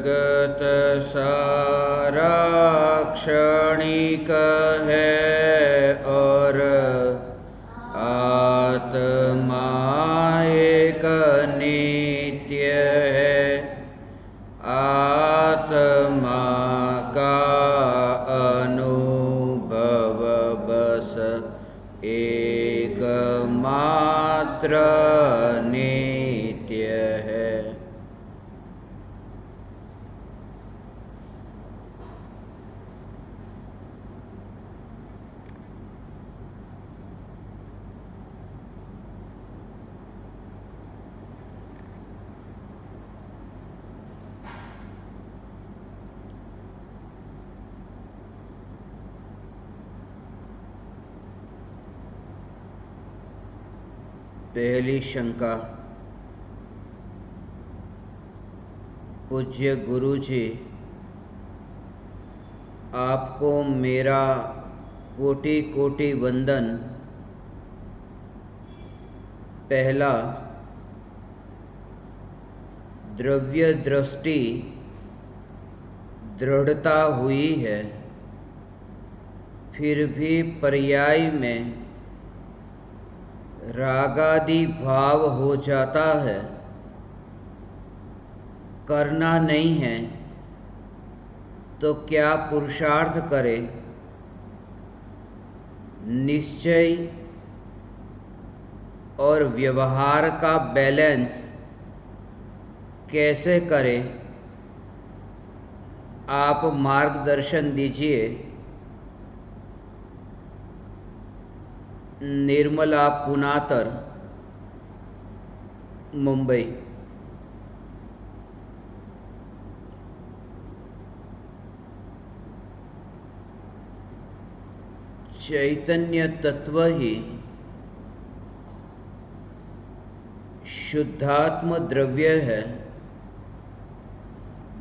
जगत सारा क्षणिक है और आत्मा एक नित्य है। आत्मा का अनुभव बस एकमात्र नित्य है। पहली शंका, पूज्य गुरु जी, आपको मेरा कोटि कोटि वंदन। पहला, द्रव्य दृष्टि दृढ़ता हुई है, फिर भी पर्याय में रागादि भाव हो जाता है। करना नहीं है तो क्या पुरुषार्थ करे? निश्चय और व्यवहार का बैलेंस कैसे करें? आप मार्गदर्शन दीजिए। निर्मला पुनातर, मुंबई। चैतन्य तत्व ही शुद्धात्म द्रव्य है,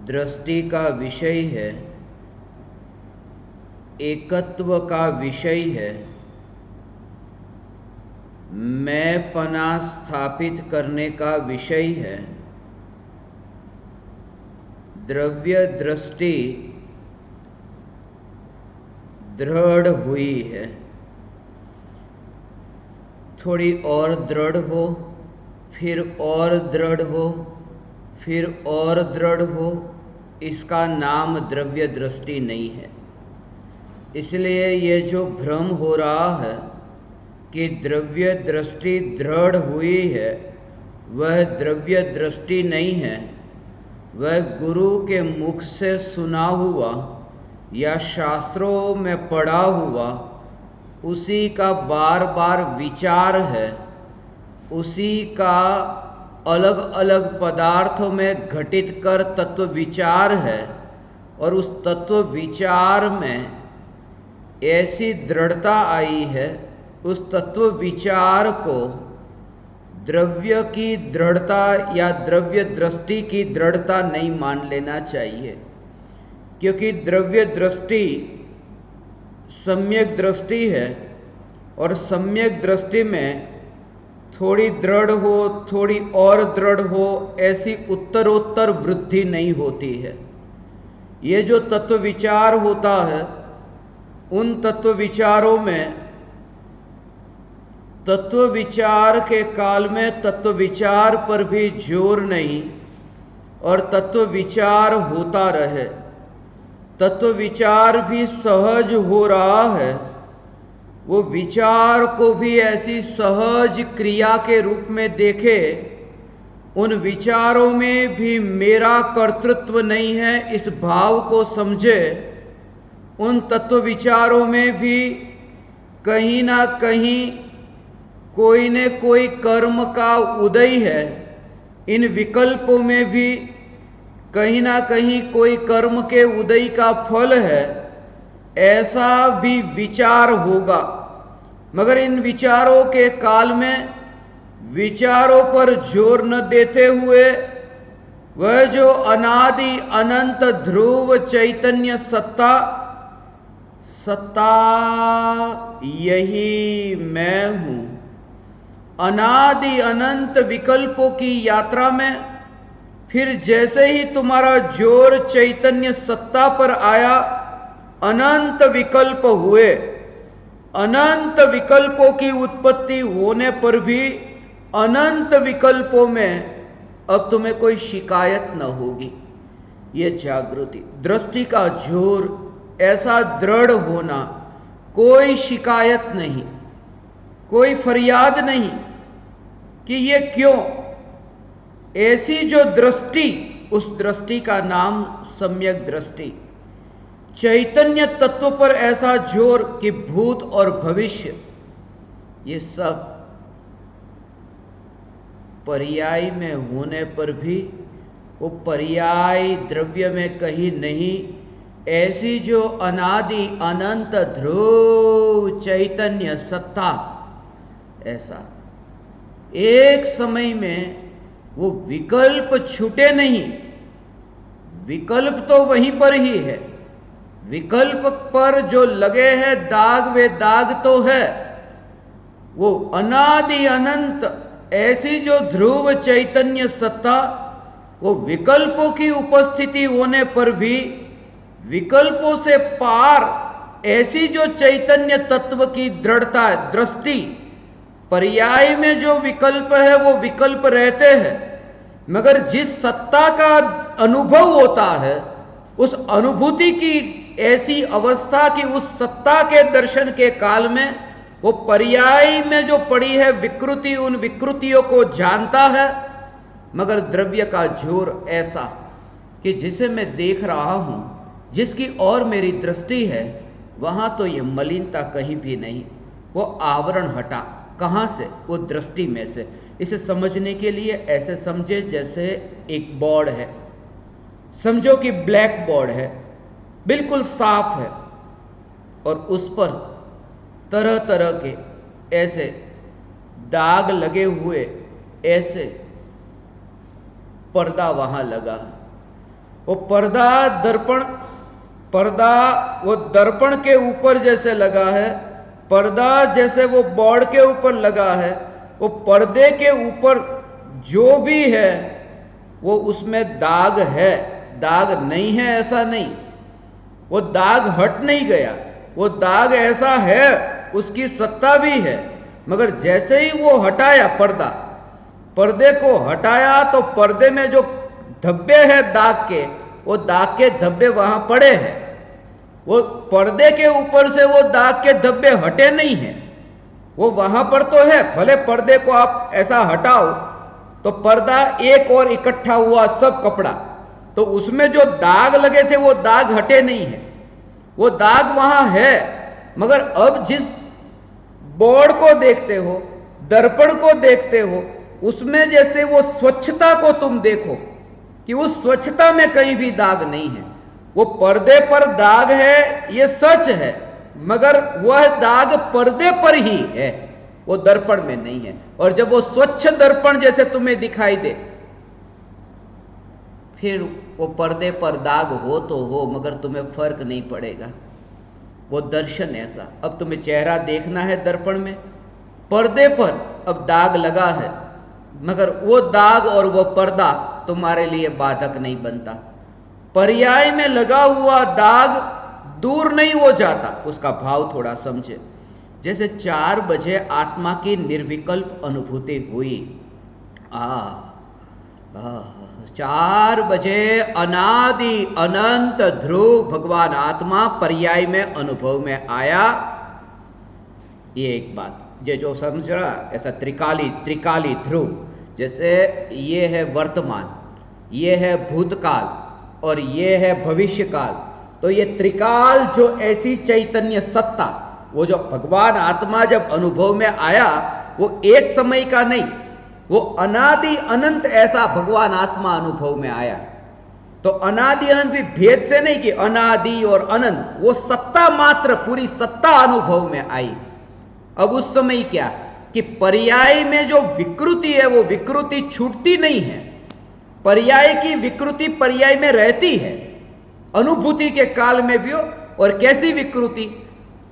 दृष्टि का विषय है, एकत्व का विषय है, मैंपना स्थापित करने का विषय है। द्रव्य दृष्टि दृढ़ हुई है, थोड़ी और दृढ़ हो, फिर और दृढ़ हो, फिर और दृढ़ हो, इसका नाम द्रव्य दृष्टि नहीं है। इसलिए ये जो भ्रम हो रहा है कि द्रव्य दृष्टि दृढ़ हुई है, वह द्रव्य दृष्टि नहीं है। वह गुरु के मुख से सुना हुआ या शास्त्रों में पढ़ा हुआ उसी का बार बार विचार है, उसी का अलग अलग पदार्थों में घटित कर तत्व विचार है। और उस तत्व विचार में ऐसी दृढ़ता आई है, उस तत्व विचार को द्रव्य की दृढ़ता या द्रव्य दृष्टि की दृढ़ता नहीं मान लेना चाहिए, क्योंकि द्रव्य दृष्टि सम्यक दृष्टि है और सम्यक दृष्टि में थोड़ी दृढ़ हो, थोड़ी और दृढ़ हो, ऐसी उत्तरोत्तर वृद्धि नहीं होती है। ये जो तत्व विचार होता है, उन तत्व विचारों में तत्व विचार के काल में तत्व विचार पर भी जोर नहीं और तत्व विचार होता रहे। तत्व विचार भी सहज हो रहा है, वो विचार को भी ऐसी सहज क्रिया के रूप में देखे। उन विचारों में भी मेरा कर्तृत्व नहीं है, इस भाव को समझे। उन तत्व विचारों में भी कहीं ना कहीं कोई न कोई कर्म का उदय है। इन विकल्पों में भी कहीं ना कहीं कोई कर्म के उदय का फल है, ऐसा भी विचार होगा। मगर इन विचारों के काल में विचारों पर जोर न देते हुए वह जो अनादि अनंत ध्रुव चैतन्य सत्ता, सत्ता यही मैं हूँ, अनादि अनंत विकल्पों की यात्रा में फिर जैसे ही तुम्हारा जोर चैतन्य सत्ता पर आया, अनंत विकल्प हुए। अनंत विकल्पों की उत्पत्ति होने पर भी अनंत विकल्पों में अब तुम्हें कोई शिकायत न होगी। ये जागृति, दृष्टि का जोर ऐसा दृढ़ होना, कोई शिकायत नहीं, कोई फरियाद नहीं कि ये क्यों। ऐसी जो दृष्टि, उस दृष्टि का नाम सम्यक दृष्टि। चैतन्य तत्व पर ऐसा जोर कि भूत और भविष्य ये सब पर्याय में होने पर भी वो पर्याय द्रव्य में कहीं नहीं, ऐसी जो अनादि अनंत ध्रुव चैतन्य सत्ता, ऐसा एक समय में वो विकल्प छूटे नहीं। विकल्प तो वहीं पर ही है, विकल्प पर जो लगे हैं दाग, वे दाग तो है। वो अनादि अनंत ऐसी जो ध्रुव चैतन्य सत्ता, वो विकल्पों की उपस्थिति होने पर भी विकल्पों से पार ऐसी जो चैतन्य तत्व की दृढ़ता, दृष्टि, पर्याय में जो विकल्प है वो विकल्प रहते हैं, मगर जिस सत्ता का अनुभव होता है, उस अनुभूति की ऐसी अवस्था कि उस सत्ता के दर्शन के काल में वो पर्याय में जो पड़ी है विकृति, उन विकृतियों को जानता है। मगर द्रव्य का जोर ऐसा कि जिसे मैं देख रहा हूं, जिसकी ओर मेरी दृष्टि है, वहां तो ये मलिनता कहीं भी नहीं। वो आवरण हटा, कहां से? वो दृष्टि में से। इसे समझने के लिए ऐसे समझे जैसे एक बोर्ड है, समझो कि ब्लैक बोर्ड है, बिल्कुल साफ है, और उस पर तरह तरह के ऐसे दाग लगे हुए, ऐसे पर्दा वहां लगा है। वो पर्दा वो दर्पण के ऊपर जैसे लगा है, पर्दा जैसे वो बोर्ड के ऊपर लगा है, वो पर्दे के ऊपर जो भी है वो उसमें दाग है, दाग नहीं है ऐसा नहीं। वो दाग हट नहीं गया, वो दाग ऐसा है, उसकी सत्ता भी है, मगर जैसे ही वो हटाया पर्दे को हटाया, तो पर्दे में जो धब्बे हैं दाग के, वो दाग के धब्बे वहां पड़े हैं। वो पर्दे के ऊपर से वो दाग के धब्बे हटे नहीं हैं, वो वहां पर तो है। भले पर्दे को आप ऐसा हटाओ तो पर्दा एक और इकट्ठा हुआ सब कपड़ा, तो उसमें जो दाग लगे थे वो दाग हटे नहीं है, वो दाग वहां है। मगर अब जिस बोर्ड को देखते हो, दर्पण को देखते हो, उसमें जैसे वो स्वच्छता को तुम देखो कि उस स्वच्छता में कहीं भी दाग नहीं है। वो पर्दे पर दाग है, ये सच है, मगर वह दाग पर्दे पर ही है, वो दर्पण में नहीं है। और जब वो स्वच्छ दर्पण जैसे तुम्हें दिखाई दे, फिर वो पर्दे पर दाग हो तो हो, मगर तुम्हें फर्क नहीं पड़ेगा। वो दर्शन ऐसा। अब तुम्हें चेहरा देखना है दर्पण में, पर्दे पर अब दाग लगा है, मगर वो दाग और वो पर्दा तुम्हारे लिए बाधक नहीं बनता। पर्याय में लगा हुआ दाग दूर नहीं हो जाता। उसका भाव थोड़ा समझे। जैसे 4 बजे आत्मा की निर्विकल्प अनुभूति हुई, 4 बजे अनादि अनंत ध्रुव भगवान आत्मा पर्याय में अनुभव में आया। ये एक बात, ये जो समझ रहा, ऐसा त्रिकाली ध्रुव, जैसे ये है वर्तमान, ये है भूतकाल और ये है भविष्य काल। तो ये त्रिकाल जो ऐसी चैतन्य सत्ता, वो जो भगवान आत्मा जब अनुभव में आया, वो एक समय का नहीं, वो अनादि अनंत ऐसा भगवान आत्मा अनुभव में आया। तो अनादि अनंत भी भेद से नहीं कि अनादि और अनंत, वो सत्ता मात्र, पूरी सत्ता अनुभव में आई। अब उस समय क्या कि पर्याय में जो विकृति है, वो विकृति छूटती नहीं है। पर्याय की विकृति पर्याय में रहती है, अनुभूति के काल में भी हो। और कैसी विकृति?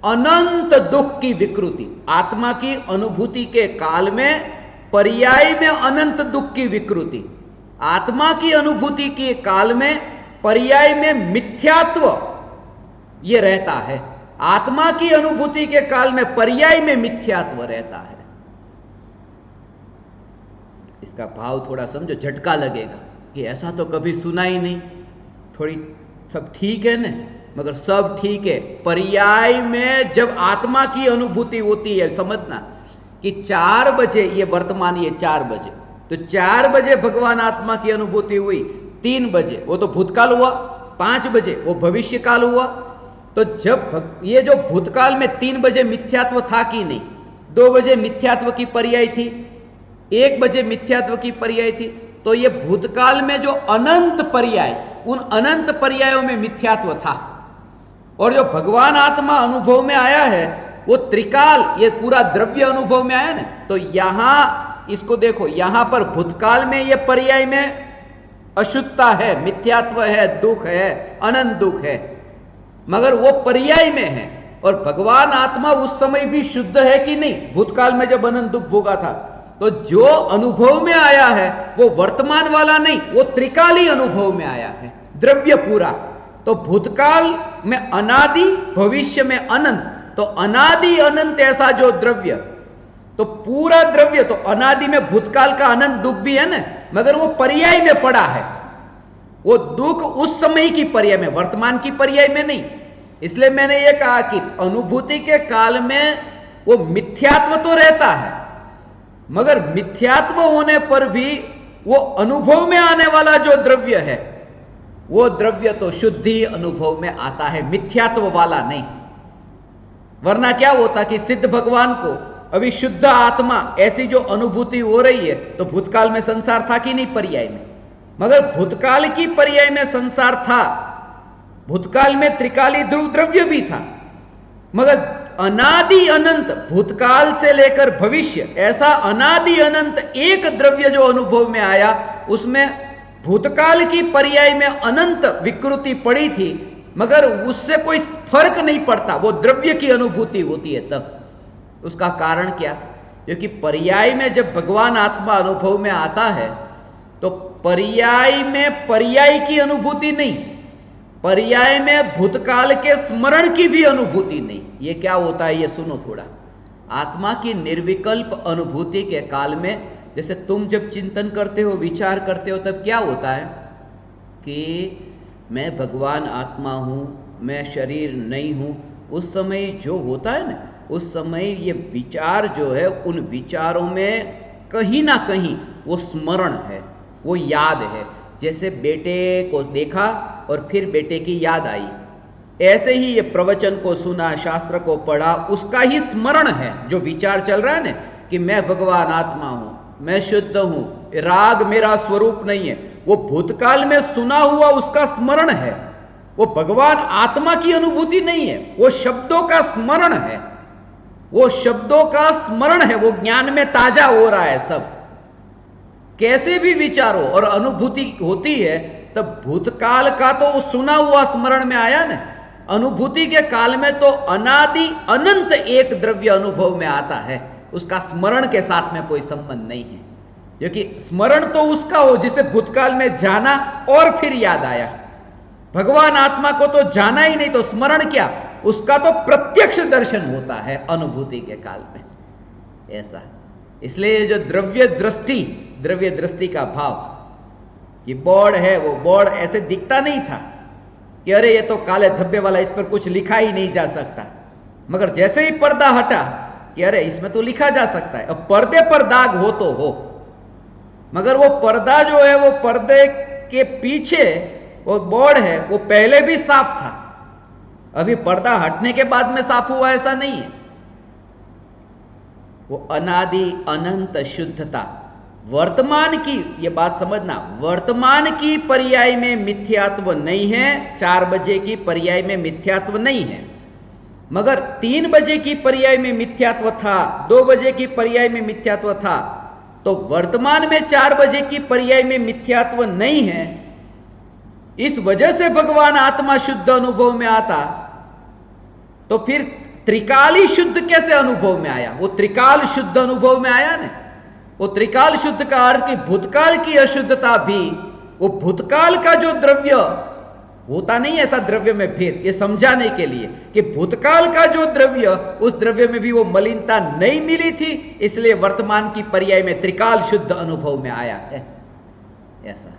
अनंत दुख की विकृति। आत्मा की अनुभूति के काल में पर्याय में अनंत दुख की विकृति। आत्मा की अनुभूति के काल में पर्याय में मिथ्यात्व ये रहता है। आत्मा की अनुभूति के काल में पर्याय में मिथ्यात्व रहता है। इसका भाव थोड़ा समझो, झटका लगेगा कि ऐसा तो कभी सुना ही नहीं, थोड़ी सब ठीक है ना, मगर सब ठीक है। पर्याय में जब आत्मा की अनुभूति होती है, समझना कि 4 बजे, ये वर्तमान, ये 4 बजे, तो 4 बजे भगवान आत्मा की अनुभूति हुई, 3 बजे वो तो भूतकाल हुआ, 5 बजे वो भविष्य काल हुआ। तो जब ये जो भूतकाल में 3 बजे मिथ्यात्व था कि नहीं, 2 बजे मिथ्यात्व की पर्याय थी, 1 बजे मिथ्यात्व की पर्याय थी, तो ये भूतकाल में जो अनंत पर्याय, उन अनंत पर्यायों में मिथ्यात्व था। और जो भगवान आत्मा अनुभव में आया है वो त्रिकाल, ये पूरा द्रव्य अनुभव में आया ना, तो यहां इसको देखो, यहां पर भूतकाल में ये पर्याय में अशुद्धता है, मिथ्यात्व है, दुख है, अनंत दुख है, मगर वो पर्याय में है। और भगवान आत्मा उस समय भी शुद्ध है कि नहीं, भूतकाल में जब अनंत दुख भोगा था। तो जो अनुभव में आया है वो वर्तमान वाला नहीं, वो त्रिकाली अनुभव में आया है, द्रव्य पूरा। तो भूतकाल में अनादि, भविष्य में अनंत, तो अनादि अनंत ऐसा जो द्रव्य, तो पूरा द्रव्य, तो अनादि में भूतकाल का अनंत दुख भी है ना, मगर वो पर्याय में पड़ा है। वो दुख उस समय की पर्याय में, वर्तमान की पर्याय में नहीं। इसलिए मैंने ये कहा कि अनुभूति के काल में वो मिथ्यात्व तो रहता है, मगर मिथ्यात्व होने पर भी वो अनुभव में आने वाला जो द्रव्य है, वो द्रव्य तो शुद्धि अनुभव में आता है, मिथ्यात्व वाला नहीं। वरना क्या होता कि सिद्ध भगवान को अभी शुद्ध आत्मा ऐसी जो अनुभूति हो रही है, तो भूतकाल में संसार था कि नहीं पर्याय में, मगर भूतकाल की पर्याय में संसार था, भूतकाल में त्रिकाली ध्रुव द्रव्य भी था, मगर अनादि अनंत, भूतकाल से लेकर भविष्य, ऐसा अनादि अनंत एक द्रव्य जो अनुभव में आया, उसमें भूतकाल की पर्याय में अनंत विकृति पड़ी थी, मगर उससे कोई फर्क नहीं पड़ता, वो द्रव्य की अनुभूति होती है तब। उसका कारण क्या? क्योंकि पर्याय में जब भगवान आत्मा अनुभव में आता है, तो पर्याय में पर्याय की अनुभूति नहीं, पर्याय में भूतकाल के स्मरण की भी अनुभूति नहीं। ये क्या होता है, ये सुनो थोड़ा। आत्मा की निर्विकल्प अनुभूति के काल में, जैसे तुम जब चिंतन करते हो, विचार करते हो, तब क्या होता है कि मैं भगवान आत्मा हूं, मैं शरीर नहीं हूं। उस समय जो होता है ना, उस समय ये विचार जो है, उन विचारों में कहीं ना कहीं वो स्मरण है, वो याद है। जैसे बेटे को देखा और फिर बेटे की याद आई, ऐसे ही ये प्रवचन को सुना, शास्त्र को पढ़ा, उसका ही स्मरण है। जो विचार चल रहा है ना कि मैं भगवान आत्मा हूं, मैं शुद्ध हूं, राग मेरा स्वरूप नहीं है, वो भूतकाल में सुना हुआ उसका स्मरण है। वो भगवान आत्मा की अनुभूति नहीं है, वो शब्दों का स्मरण है, वो शब्दों का स्मरण है, वो ज्ञान में ताजा हो रहा है सब। कैसे भी विचारो और अनुभूति होती है, तब भूतकाल का तो वो सुना हुआ स्मरण में आया ना, अनुभूति के काल में तो अनादि अनंत एक द्रव्य अनुभव में आता है, उसका स्मरण के साथ में कोई संबंध नहीं है। क्योंकि स्मरण तो उसका हो जिसे भूतकाल में जाना और फिर याद आया। भगवान आत्मा को तो जाना ही नहीं, तो स्मरण क्या, उसका तो प्रत्यक्ष दर्शन होता है अनुभूति के काल में, ऐसा। इसलिए जो द्रव्य दृष्टि का भाव, ये बोर्ड है, वो बोर्ड ऐसे दिखता नहीं था कि अरे ये तो काले धब्बे वाला, इस पर कुछ लिखा ही नहीं जा सकता, मगर जैसे ही पर्दा हटा कि अरे इसमें तो लिखा जा सकता है। अब पर्दे पर दाग हो तो हो, मगर वो पर्दा जो है, वो पर्दे के पीछे वो बोर्ड है, वो पहले भी साफ था, अभी पर्दा हटने के बाद में साफ हुआ ऐसा नहीं है। वो अनादि अनंत शुद्धता, वर्तमान की, ये बात समझना, वर्तमान की पर्याय में मिथ्यात्व नहीं है, 4 बजे की पर्याय में मिथ्यात्व नहीं है, मगर 3 बजे की पर्याय में मिथ्यात्व था, 2 बजे की पर्याय में मिथ्यात्व था। तो वर्तमान में 4 बजे की पर्याय में मिथ्यात्व नहीं है, इस वजह से भगवान आत्मा शुद्ध अनुभव में आता। तो फिर त्रिकाली शुद्ध कैसे अनुभव में आया? वो त्रिकाल शुद्ध अनुभव में आया ना, वो त्रिकाल शुद्ध का अर्थ कि भूतकाल की अशुद्धता भी, वो भूतकाल का जो द्रव्य होता नहीं ऐसा द्रव्य में भेद, ये समझाने के लिए कि भूतकाल का जो द्रव्य, उस द्रव्य में भी वो मलिनता नहीं मिली थी, इसलिए वर्तमान की पर्याय में त्रिकाल शुद्ध अनुभव में आया है ऐसा।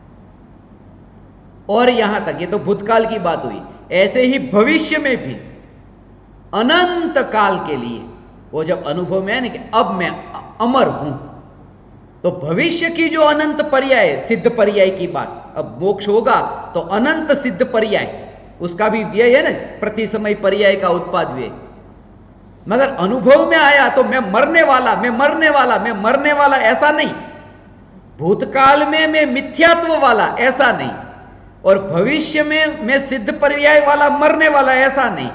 और यहां तक ये तो भूतकाल की बात हुई, ऐसे ही भविष्य में भी अनंत काल के लिए वो जब अनुभव में है ना कि अब मैं अमर हूं, तो भविष्य की जो अनंत पर्याय, सिद्ध पर्याय की बात, अब मोक्ष होगा तो अनंत सिद्ध पर्याय, उसका भी व्यय है ना, प्रति समय पर्याय का उत्पाद व्यय। मगर अनुभव में आया तो मैं मरने वाला, मैं मरने वाला, मैं मरने वाला, ऐसा नहीं। भूतकाल में मैं मिथ्यात्व वाला, ऐसा नहीं। और भविष्य में मैं सिद्ध पर्याय वाला, मरने वाला, ऐसा नहीं।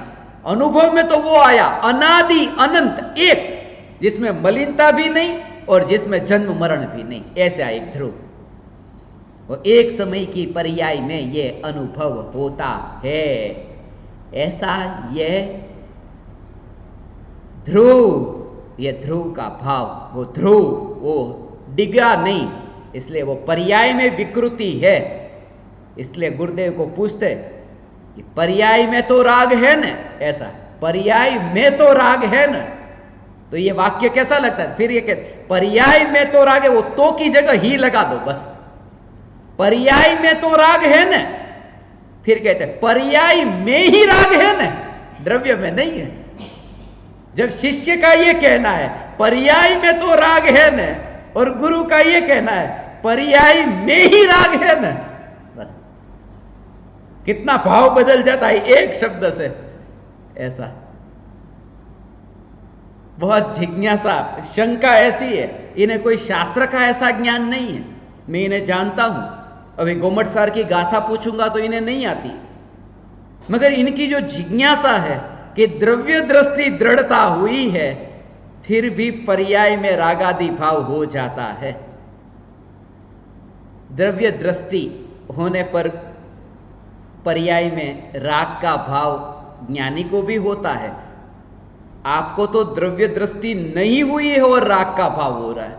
अनुभव में तो वो आया अनादि अनंत एक, जिसमें मलिनता भी नहीं और जिसमें जन्म मरण भी नहीं, ऐसा एक ध्रुव। वो एक समय की पर्याय में ये अनुभव होता है, ऐसा ये ध्रुव, ये ध्रुव का भाव, वो ध्रुव वो डिगा नहीं, इसलिए वो पर्याय में विकृति है। इसलिए गुरुदेव को पूछते कि पर्याय में तो राग है न, ऐसा पर्याय में तो राग है न, तो ये वाक्य कैसा लगता है? फिर ये कहते पर्याय में तो राग है, वो तो की जगह ही लगा दो बस, पर्याय में तो राग है न। फिर कहते पर्याय में ही राग है न, द्रव्य में नहीं है। जब शिष्य का ये कहना है पर्याय में तो राग है न, और गुरु का ये कहना है पर्याय में ही राग है न, बस कितना भाव बदल जाता है एक शब्द से, ऐसा। बहुत जिज्ञासा, शंका ऐसी है, इन्हें कोई शास्त्र का ऐसा ज्ञान नहीं है। मैं इन्हें जानता हूं, अभी गोमट सार की गाथा पूछूंगा तो इन्हें नहीं आती, मगर इनकी जो जिज्ञासा है कि द्रव्य दृष्टि दृढ़ता हुई है, फिर भी पर्याय में रागादि भाव हो जाता है। द्रव्य दृष्टि होने पर पर्याय में राग का भाव ज्ञानी को भी होता है। आपको तो द्रव्य दृष्टि नहीं हुई है और राग का भाव हो रहा है,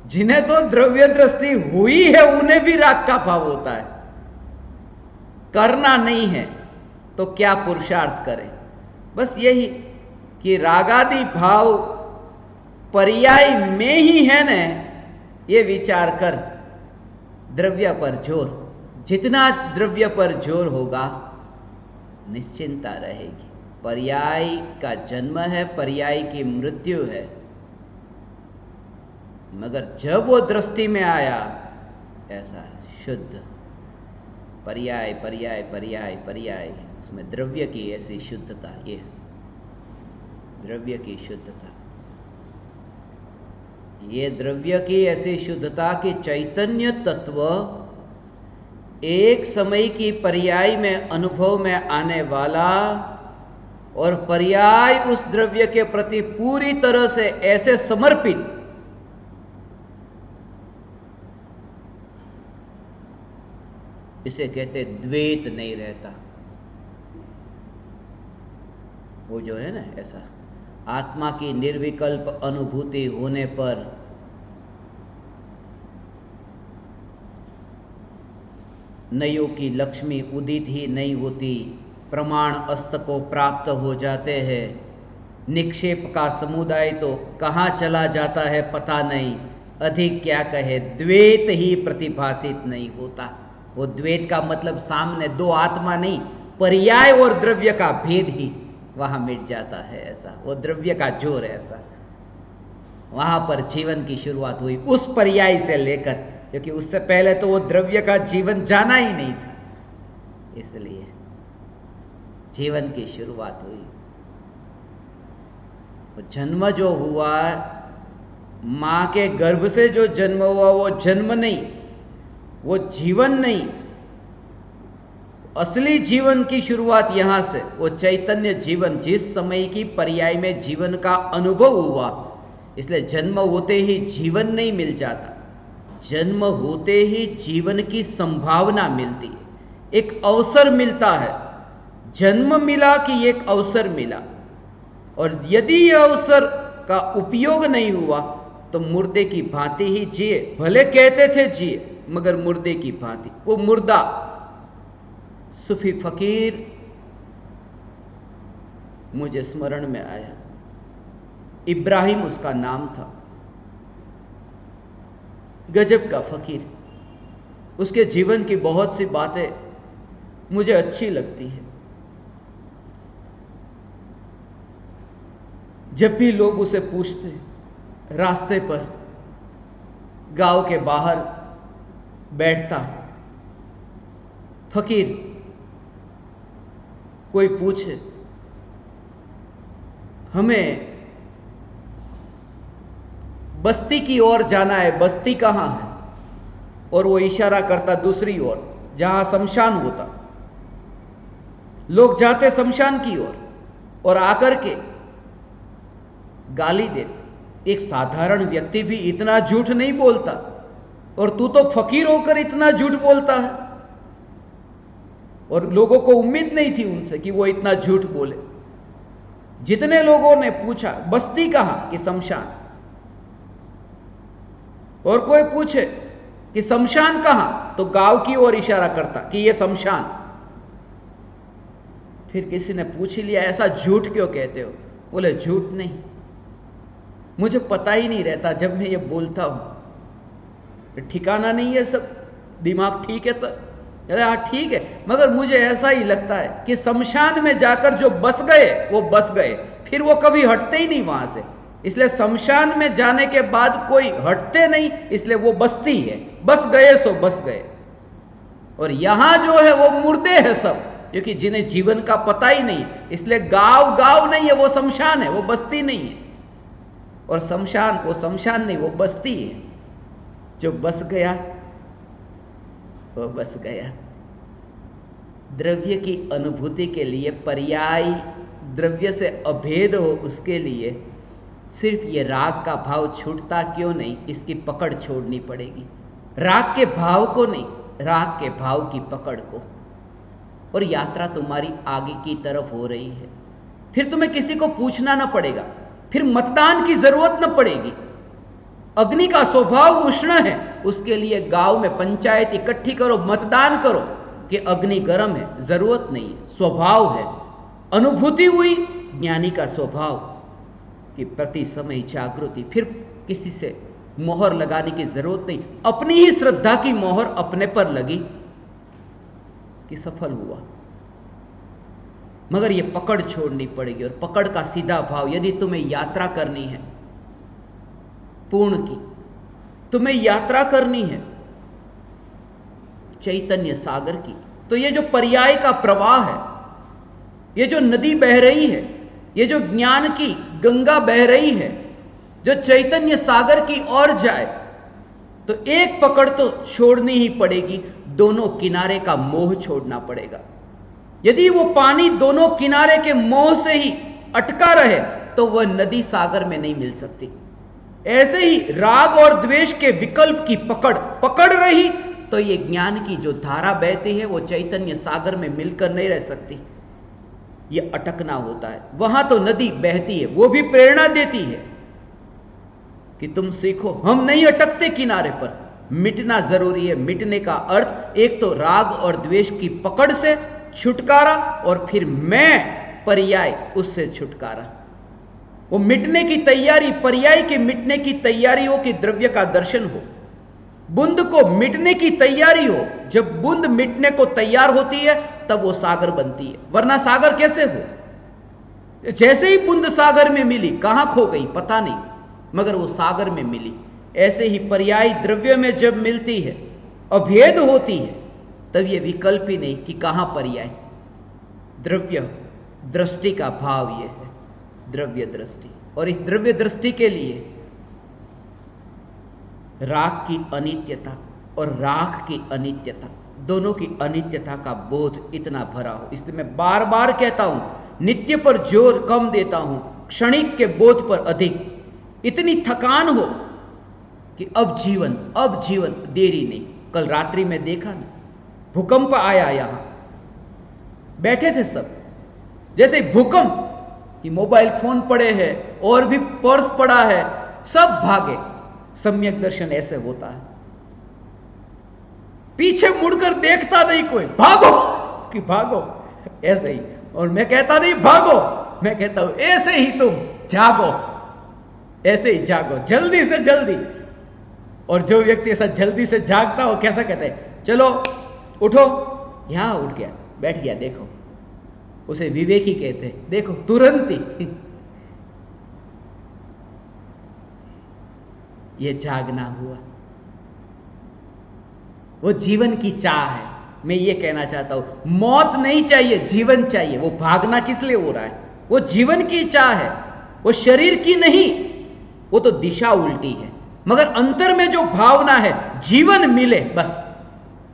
जिन्हें तो द्रव्य दृष्टि हुई है उन्हें भी राग का भाव होता है। करना नहीं है तो क्या पुरुषार्थ करें? बस यही कि रागादि भाव पर्याय में ही है न, ये विचार कर द्रव्य पर जोर, जितना द्रव्य पर जोर होगा निश्चिंता रहेगी। पर्याय का जन्म है, पर्याय की मृत्यु है, मगर जब वो दृष्टि में आया ऐसा शुद्ध पर्याय पर्याय पर्याय पर्याय, उसमें द्रव्य की ऐसी शुद्धता, ये द्रव्य की शुद्धता, ये द्रव्य की ऐसी शुद्धता कि चैतन्य तत्व एक समय की पर्याय में अनुभव में आने वाला, और पर्याय उस द्रव्य के प्रति पूरी तरह से ऐसे समर्पित, इसे कहते द्वैत नहीं रहता। वो जो है ना ऐसा आत्मा की निर्विकल्प अनुभूति होने पर नयों की लक्ष्मी उदित ही नहीं होती, प्रमाण अस्त को प्राप्त हो जाते हैं, निक्षेप का समुदाय तो कहाँ चला जाता है पता नहीं, अधिक क्या कहे द्वैत ही प्रतिभासित नहीं होता। वो द्वैत का मतलब सामने दो आत्मा नहीं, पर्याय और द्रव्य का भेद ही वहां मिट जाता है, ऐसा वो द्रव्य का जोर है, ऐसा वहां पर जीवन की शुरुआत हुई उस पर्याय से लेकर, क्योंकि उससे पहले तो वो द्रव्य का जीवन जाना ही नहीं था, इसलिए जीवन की शुरुआत हुई। वो जन्म जो हुआ, मां के गर्भ से जो जन्म हुआ, वो जन्म नहीं, वो जीवन नहीं, असली जीवन की शुरुआत यहां से, वो चैतन्य जीवन, जिस समय की पर्याय में जीवन का अनुभव हुआ। इसलिए जन्म होते ही जीवन नहीं मिल जाता, जन्म होते ही जीवन की संभावना मिलती है, एक अवसर मिलता है। जन्म मिला कि एक अवसर मिला, और यदि यह अवसर का उपयोग नहीं हुआ तो मुर्दे की भांति ही जिए। भले कहते थे जिए, मगर मुर्दे की भांति। वो मुर्दा सूफी फकीर मुझे स्मरण में आया। इब्राहिम उसका नाम था। गजब का फकीर। उसके जीवन की बहुत सी बातें मुझे अच्छी लगती है। जब भी लोग उसे पूछते, रास्ते पर गांव के बाहर बैठता, फकीर कोई पूछे हमें बस्ती की ओर जाना है, बस्ती कहां है, और वो इशारा करता दूसरी ओर जहां शमशान होता। लोग जाते शमशान की ओर और आकर के गाली देते। एक साधारण व्यक्ति भी इतना झूठ नहीं बोलता, और तू तो फकीर होकर इतना झूठ बोलता है। और लोगों को उम्मीद नहीं थी उनसे कि वो इतना झूठ बोले। जितने लोगों ने पूछा बस्ती कहां, कि शमशान। और कोई पूछे कि शमशान कहां, तो गांव की ओर इशारा करता कि ये शमशान। फिर किसी ने पूछ लिया ऐसा झूठ क्यों कहते हो? बोले झूठ नहीं, मुझे पता ही नहीं रहता जब मैं ये बोलता हूं, ठिकाना नहीं है सब, दिमाग ठीक है तो अरे हाँ ठीक है, मगर मुझे ऐसा ही लगता है कि शमशान में जाकर जो बस गए वो बस गए, फिर वो कभी हटते ही नहीं वहां से। इसलिए शमशान में जाने के बाद कोई हटते नहीं, इसलिए वो बस्ती है। बस गए सो बस गए। और यहां जो है वो मुर्दे हैं सब, क्योंकि जिन्हें जीवन का पता ही नहीं, इसलिए गांव नहीं है, वो शमशान है, वो बस्ती नहीं है। और शमशान वो शमशान नहीं, वो बस्ती है। जो बस गया वो बस गया। द्रव्य की अनुभूति के लिए पर्याय द्रव्य से अभेद हो, उसके लिए सिर्फ ये राग का भाव छूटता क्यों नहीं, इसकी पकड़ छोड़नी पड़ेगी। राग के भाव को नहीं, राग के भाव की पकड़ को। और यात्रा तुम्हारी आगे की तरफ हो रही है। फिर तुम्हें किसी को पूछना ना पड़ेगा, फिर मतदान की जरूरत न पड़ेगी। अग्नि का स्वभाव उष्ण है, उसके लिए गांव में पंचायत इकट्ठी करो, मतदान करो कि अग्नि गर्म है, जरूरत नहीं है, स्वभाव है। अनुभूति हुई ज्ञानी का स्वभाव कि प्रति समय जागृति, फिर किसी से मोहर लगाने की जरूरत नहीं, अपनी ही श्रद्धा की मोहर अपने पर लगी कि सफल हुआ। मगर ये पकड़ छोड़नी पड़ेगी। और पकड़ का सीधा भाव, यदि तुम्हें यात्रा करनी है पूर्ण की, तुम्हें यात्रा करनी है चैतन्य सागर की, तो ये जो पर्याय का प्रवाह है, ये जो नदी बह रही है, ये जो ज्ञान की गंगा बह रही है, जो चैतन्य सागर की ओर जाए, तो एक पकड़ तो छोड़नी ही पड़ेगी, दोनों किनारे का मोह छोड़ना पड़ेगा। यदि वो पानी दोनों किनारे के मोह से ही अटका रहे तो वह नदी सागर में नहीं मिल सकती। ऐसे ही राग और द्वेष के विकल्प की पकड़ रही तो ये ज्ञान की जो धारा बहती है वो चैतन्य सागर में मिलकर नहीं रह सकती, ये अटकना होता है। वहां तो नदी बहती है, वो भी प्रेरणा देती है कि तुम सीखो, हम नहीं अटकते किनारे पर, मिटना जरूरी है। मिटने का अर्थ एक तो राग और द्वेष की पकड़ से छुटकारा, और फिर मैं पर्याय उससे छुटकारा। वो मिटने की तैयारी, पर्याय के मिटने की तैयारी हो कि द्रव्य का दर्शन हो, बूंद को मिटने की तैयारी हो। जब बूंद मिटने को तैयार होती है तब वो सागर बनती है, वरना सागर कैसे हो? जैसे ही बूंद सागर में मिली, कहां खो गई पता नहीं, मगर वो सागर में मिली। ऐसे ही पर्याय द्रव्य में जब मिलती है, अभेद होती है, तब ये विकल्प ही नहीं कि कहां पर्याय। द्रव्य दृष्टि का भाव ये है, द्रव्य दृष्टि। और इस द्रव्य दृष्टि के लिए राग की अनित्यता और राग की अनित्यता, दोनों की अनित्यता का बोध इतना भरा हो। इसलिए मैं बार बार कहता हूं, नित्य पर जोर कम देता हूं, क्षणिक के बोध पर अधिक। इतनी थकान हो कि अब जीवन देरी नहीं। कल रात्रि में देखा ना, भूकंप आया, यहां बैठे थे सब, जैसे भूकंप कि मोबाइल फोन पड़े हैं और भी पर्स पड़ा है, सब भागे। सम्यक दर्शन ऐसे होता है, पीछे मुड़कर देखता नहीं कोई, भागो कि भागो, ऐसे ही। और मैं कहता नहीं भागो, मैं कहता हूं ऐसे ही तुम जागो, ऐसे ही जागो, जल्दी से जल्दी। और जो व्यक्ति ऐसा जल्दी से जागता हो कैसा कहता है, चलो उठो, यहां उठ गया, बैठ गया, देखो, उसे विवेकी कहते हैं। देखो तुरंत ही ये जागना हुआ, वो जीवन की चाह है। मैं ये कहना चाहता हूं, मौत नहीं चाहिए, जीवन चाहिए। वो भागना किस लिए हो रहा है? वो जीवन की चाह है, वो शरीर की नहीं। वो तो दिशा उल्टी है, मगर अंतर में जो भावना है जीवन मिले, बस।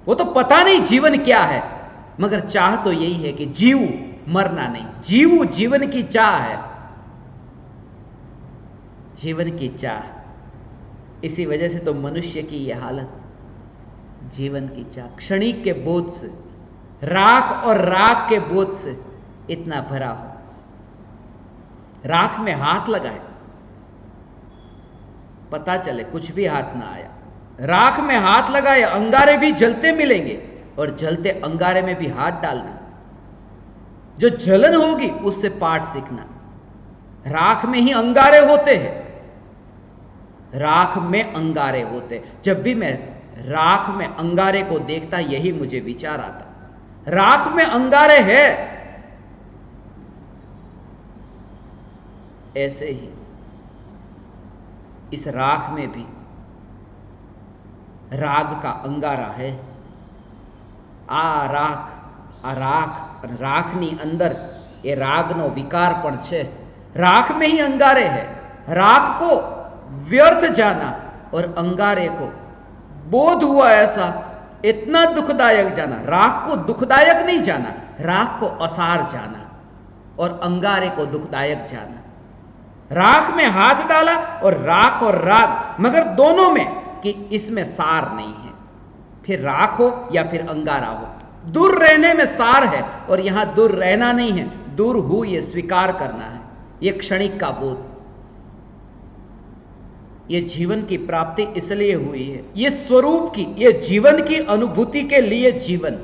वो तो पता नहीं जीवन क्या है, मगर चाह तो यही है कि जीव, मरना नहीं, जीव, जीवन की चाह है, जीवन की चाह। इसी वजह से तो मनुष्य की यह हालत, जीवन की चाह, क्षणिक के बोध से, राख और राग के बोध से इतना भरा हो। राख में हाथ लगाए, पता चले कुछ भी हाथ ना आया। राख में हाथ लगाए, अंगारे भी जलते मिलेंगे, और जलते अंगारे में भी हाथ डालना। जो जलन होगी उससे पाठ सीखना। राख में ही अंगारे होते हैं, राख में अंगारे होते। जब भी मैं राख में अंगारे को देखता, यही मुझे विचार आता, राख में अंगारे है। ऐसे ही इस राख में भी राग का अंगारा है। आ राखनी अंदर એ રાગનો વિકાર પણ છે। राख में ही अंगारे है। राख को व्यर्थ जाना और अंगारे को बोध हुआ ऐसा इतना दुखदायक जाना। राख को दुखदायक नहीं जाना, राख को असार जाना और अंगारे को दुखदायक जाना। राख में हाथ डाला और राख और राग, मगर दोनों में कि इसमें सार नहीं है। फिर राख हो या फिर अंगारा हो, दूर रहने में सार है और यहां दूर रहना नहीं है, दूर हूं ये स्वीकार करना है। ये क्षणिक का बोध, ये जीवन की प्राप्ति इसलिए हुई है, ये स्वरूप की, ये जीवन की अनुभूति के लिए जीवन।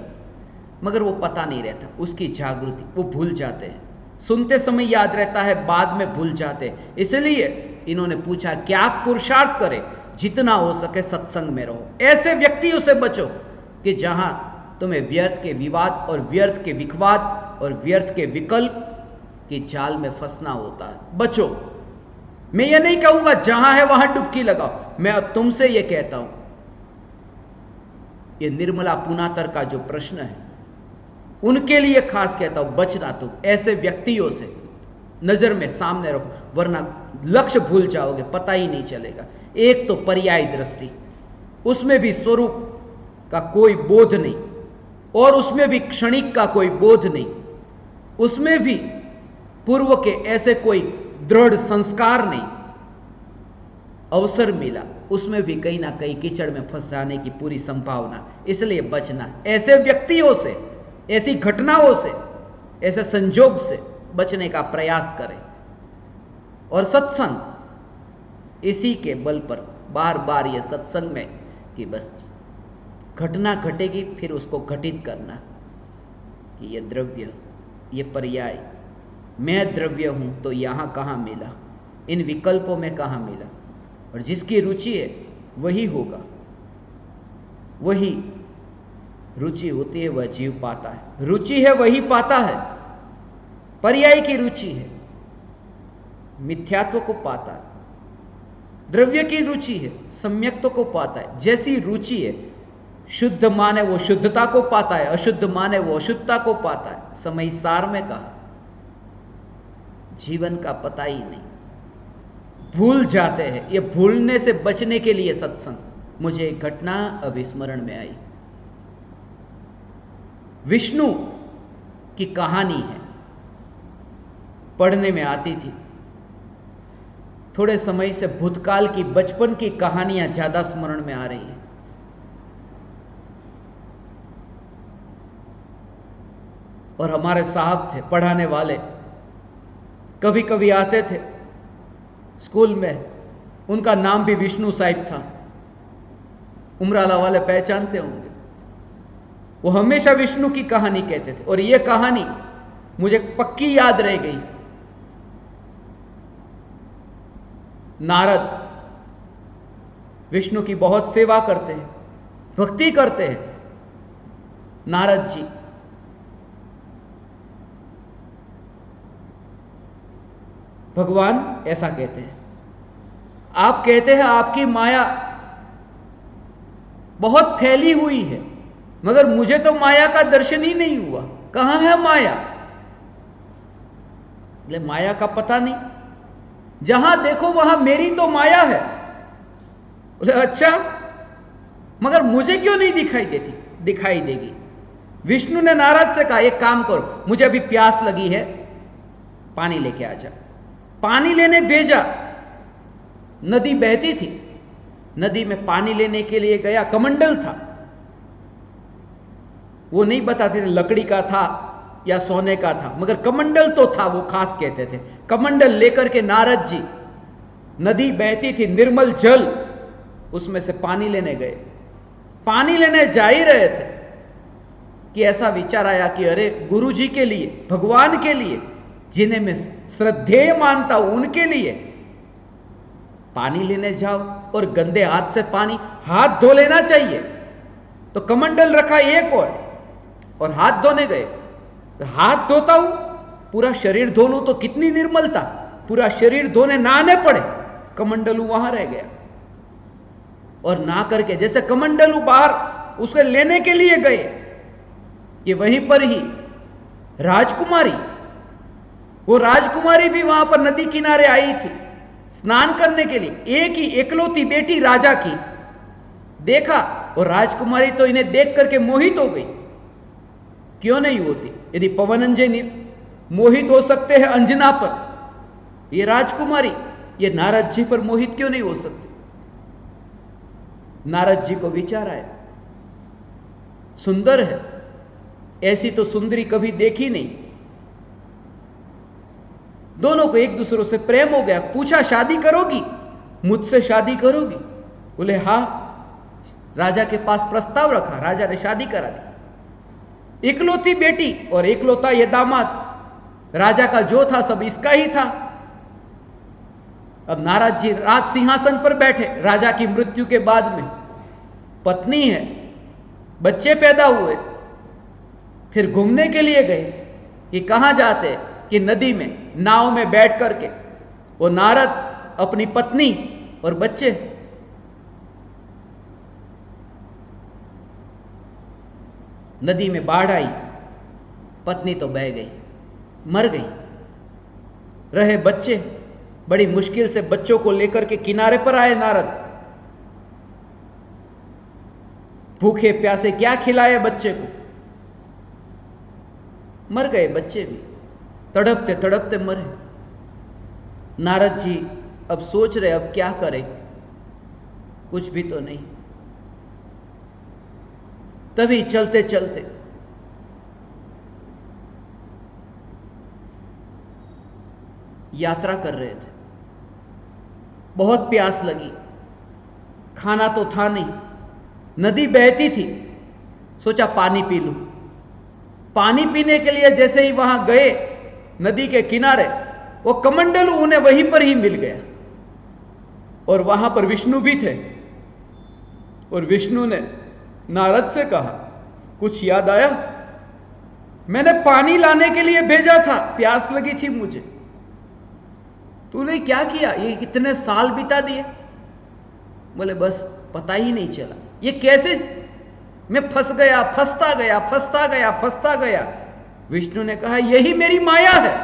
मगर वो पता नहीं रहता, उसकी जागृति, वो भूल जाते हैं। सुनते समय याद रहता है, बाद में भूल जाते हैं। इसलिए इन्होंने पूछा क्या पुरुषार्थ करें? जितना हो सके सत्संग में रहो। ऐसे व्यक्तियों से बचो कि जहां तुम्हें व्यर्थ के विवाद और व्यर्थ के विखवाद और व्यर्थ के विकल्प की जाल में फंसना होता है। बचो। मैं ये नहीं कहूंगा जहां है वहां डुबकी लगाओ। मैं अब तुमसे ये कहता हूं, ये निर्मला पुनातर का जो प्रश्न है उनके लिए खास कहता हूं, बचना तुम ऐसे व्यक्तियों से नजर में सामने रखो, वरना लक्ष्य भूल जाओगे, पता ही नहीं चलेगा। एक तो पर्याय दृष्टि, उसमें भी स्वरूप का कोई बोध नहीं और उसमें भी क्षणिक का कोई बोध नहीं, उसमें भी पूर्व के ऐसे कोई दृढ़ संस्कार नहीं। अवसर मिला, उसमें भी कहीं ना कहीं कीचड़ में फंस जाने की पूरी संभावना। इसलिए बचना ऐसे व्यक्तियों से, ऐसी घटनाओं से, ऐसे संजोग से बचने का प्रयास करें। और सत्संग इसी के बल पर बार बार ये सत्संग में कि बस घटना घटेगी फिर उसको घटित करना कि ये द्रव्य, ये पर्याय, मैं द्रव्य हूं तो यहां कहां मिला, इन विकल्पों में कहां मिला। और जिसकी रुचि है वही होगा, वही रुचि होती है, वह जीव पाता है। रुचि है वही पाता है, पर्याय की रुचि है, मिथ्यात्व को पाता है। द्रव्य की रुचि है, सम्यक्त्व को पाता है। जैसी रुचि है, शुद्ध माने वो शुद्धता को पाता है, अशुद्ध माने वो अशुद्धता को पाता है। समय सार में कहा, जीवन का पता ही नहीं, भूल जाते हैं। ये भूलने से बचने के लिए सत्संग। मुझे एक घटना अभी स्मरण में आई। विष्णु की कहानी है, पढ़ने में आती थी। थोड़े समय से भूतकाल की, बचपन की कहानियां ज्यादा स्मरण में आ रही हैं। और हमारे साहब थे पढ़ाने वाले, कभी कभी आते थे स्कूल में उनका नाम भी विष्णु साहिब था, उमराला वाले पहचानते होंगे। वो हमेशा विष्णु की कहानी कहते थे और ये कहानी मुझे पक्की याद रह गई। नारद विष्णु की बहुत सेवा करते हैं, भक्ति करते हैं। नारद जी भगवान ऐसा कहते हैं, आप कहते हैं आपकी माया बहुत फैली हुई है, मगर मुझे तो माया का दर्शन ही नहीं हुआ। कहां है माया? ले माया का पता नहीं, जहां देखो वहां मेरी तो माया है। बोले अच्छा, मगर मुझे क्यों नहीं दिखाई देती? दिखाई देगी। विष्णु ने नारद से कहा एक काम करो, मुझे अभी प्यास लगी है, पानी लेके आ जा। पानी लेने भेजा, नदी बहती थी, नदी में पानी लेने के लिए गया। कमंडल था, वो नहीं बताते थे लकड़ी का था या सोने का था, मगर कमंडल तो था, वो खास कहते थे। कमंडल लेकर के नारद जी, नदी बहती थी, निर्मल जल, उसमें से पानी लेने गए। पानी लेने जा ही रहे थे कि ऐसा विचार आया कि अरे गुरु जी के लिए, भगवान के लिए, जिन्हें मैं श्रद्धेय मानता हूं, उनके लिए पानी लेने जाओ और गंदे हाथ से पानी, हाथ धो लेना चाहिए। तो कमंडल रखा एक और हाथ धोने गए। हाथ धोता हूं, पूरा शरीर धो लूं तो कितनी निर्मलता, पूरा शरीर धोने नहाने पड़े, कमंडलू वहां रह गया। और ना करके जैसे कमंडलू बाहर उसके लेने के लिए गए कि वहीं पर ही राजकुमारी, वो राजकुमारी भी वहां पर नदी किनारे आई थी स्नान करने के लिए। एक ही एकलौती बेटी राजा की, देखा, और राजकुमारी तो इन्हें देख करके मोहित हो गई। क्यों नहीं होती? यदि पवनंजय मोहित हो सकते हैं अंजना पर, ये राजकुमारी, ये नारद जी पर मोहित क्यों नहीं हो सकती? नारद जी को विचार आया, सुंदर है, ऐसी तो सुंदरी कभी देखी नहीं। दोनों को एक दूसरे से प्रेम हो गया। पूछा शादी करोगी, मुझसे शादी करोगी? बोले हाँ। राजा के पास प्रस्ताव रखा, राजा ने शादी करा दी। इकलौती बेटी और इकलौता ये दामाद, राजा का जो था सब इसका ही था। अब नारद जी राज सिंहासन पर बैठे, राजा की मृत्यु के बाद में पत्नी है, बच्चे पैदा हुए, फिर घूमने के लिए गए कि कहां जाते, कि नदी में नाव में बैठ करके वो नारद, अपनी पत्नी और बच्चे। नदी में बाढ़ आई, पत्नी तो बह गई, मर गई, रहे बच्चे। बड़ी मुश्किल से बच्चों को लेकर के किनारे पर आए नारद। भूखे प्यासे क्या खिलाए बच्चे को? मर गए बच्चे भी, तड़पते तड़पते मरे। नारद जी अब सोच रहे अब क्या करें, कुछ भी तो नहीं। तभी चलते चलते यात्रा कर रहे थे, बहुत प्यास लगी, खाना तो था नहीं, नदी बहती थी, सोचा पानी पी लूं। पानी पीने के लिए जैसे ही वहां गए नदी के किनारे, वो कमंडलू उन्हें वहीं पर ही मिल गया। और वहां पर विष्णु भी थे, और विष्णु ने नारद से कहा, कुछ याद आया? मैंने पानी लाने के लिए भेजा था, प्यास लगी थी मुझे, तूने क्या किया? ये कितने साल बिता दिए? बोले बस पता ही नहीं चला, ये कैसे मैं फंस गया, फंसता गया, फंसता गया, फंसता गया। विष्णु ने कहा यही मेरी माया है।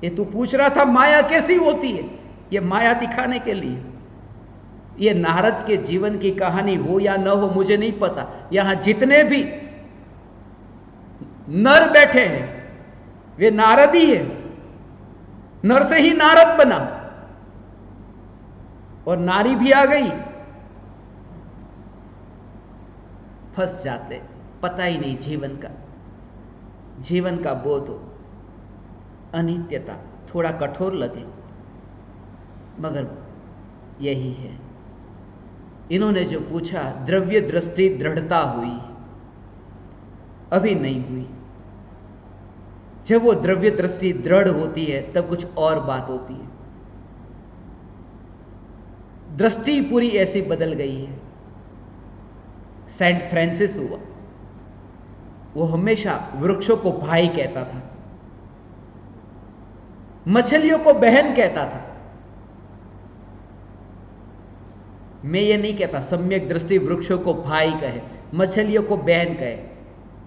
ये तू पूछ रहा था माया कैसी होती है, ये माया दिखाने के लिए। ये नारद के जीवन की कहानी हो या न हो मुझे नहीं पता, यहां जितने भी नर बैठे हैं वे नारद ही है, नर से ही नारद बना, और नारी भी आ गई। फंस जाते, पता ही नहीं जीवन का बोध हो, अनित्यता, थोड़ा कठोर लगे, मगर यही है। इन्होंने जो पूछा, द्रव्य दृष्टि दृढ़ता हुई, अभी नहीं हुई। जब वो द्रव्य दृष्टि दृढ़ होती है तब कुछ और बात होती है। दृष्टि पूरी ऐसी बदल गई है। सेंट फ्रांसिस हुआ, वो हमेशा वृक्षों को भाई कहता था, मछलियों को बहन कहता था। मैं ये नहीं कहता सम्यक दृष्टि वृक्षों को भाई कहे, मछलियों को बहन कहे,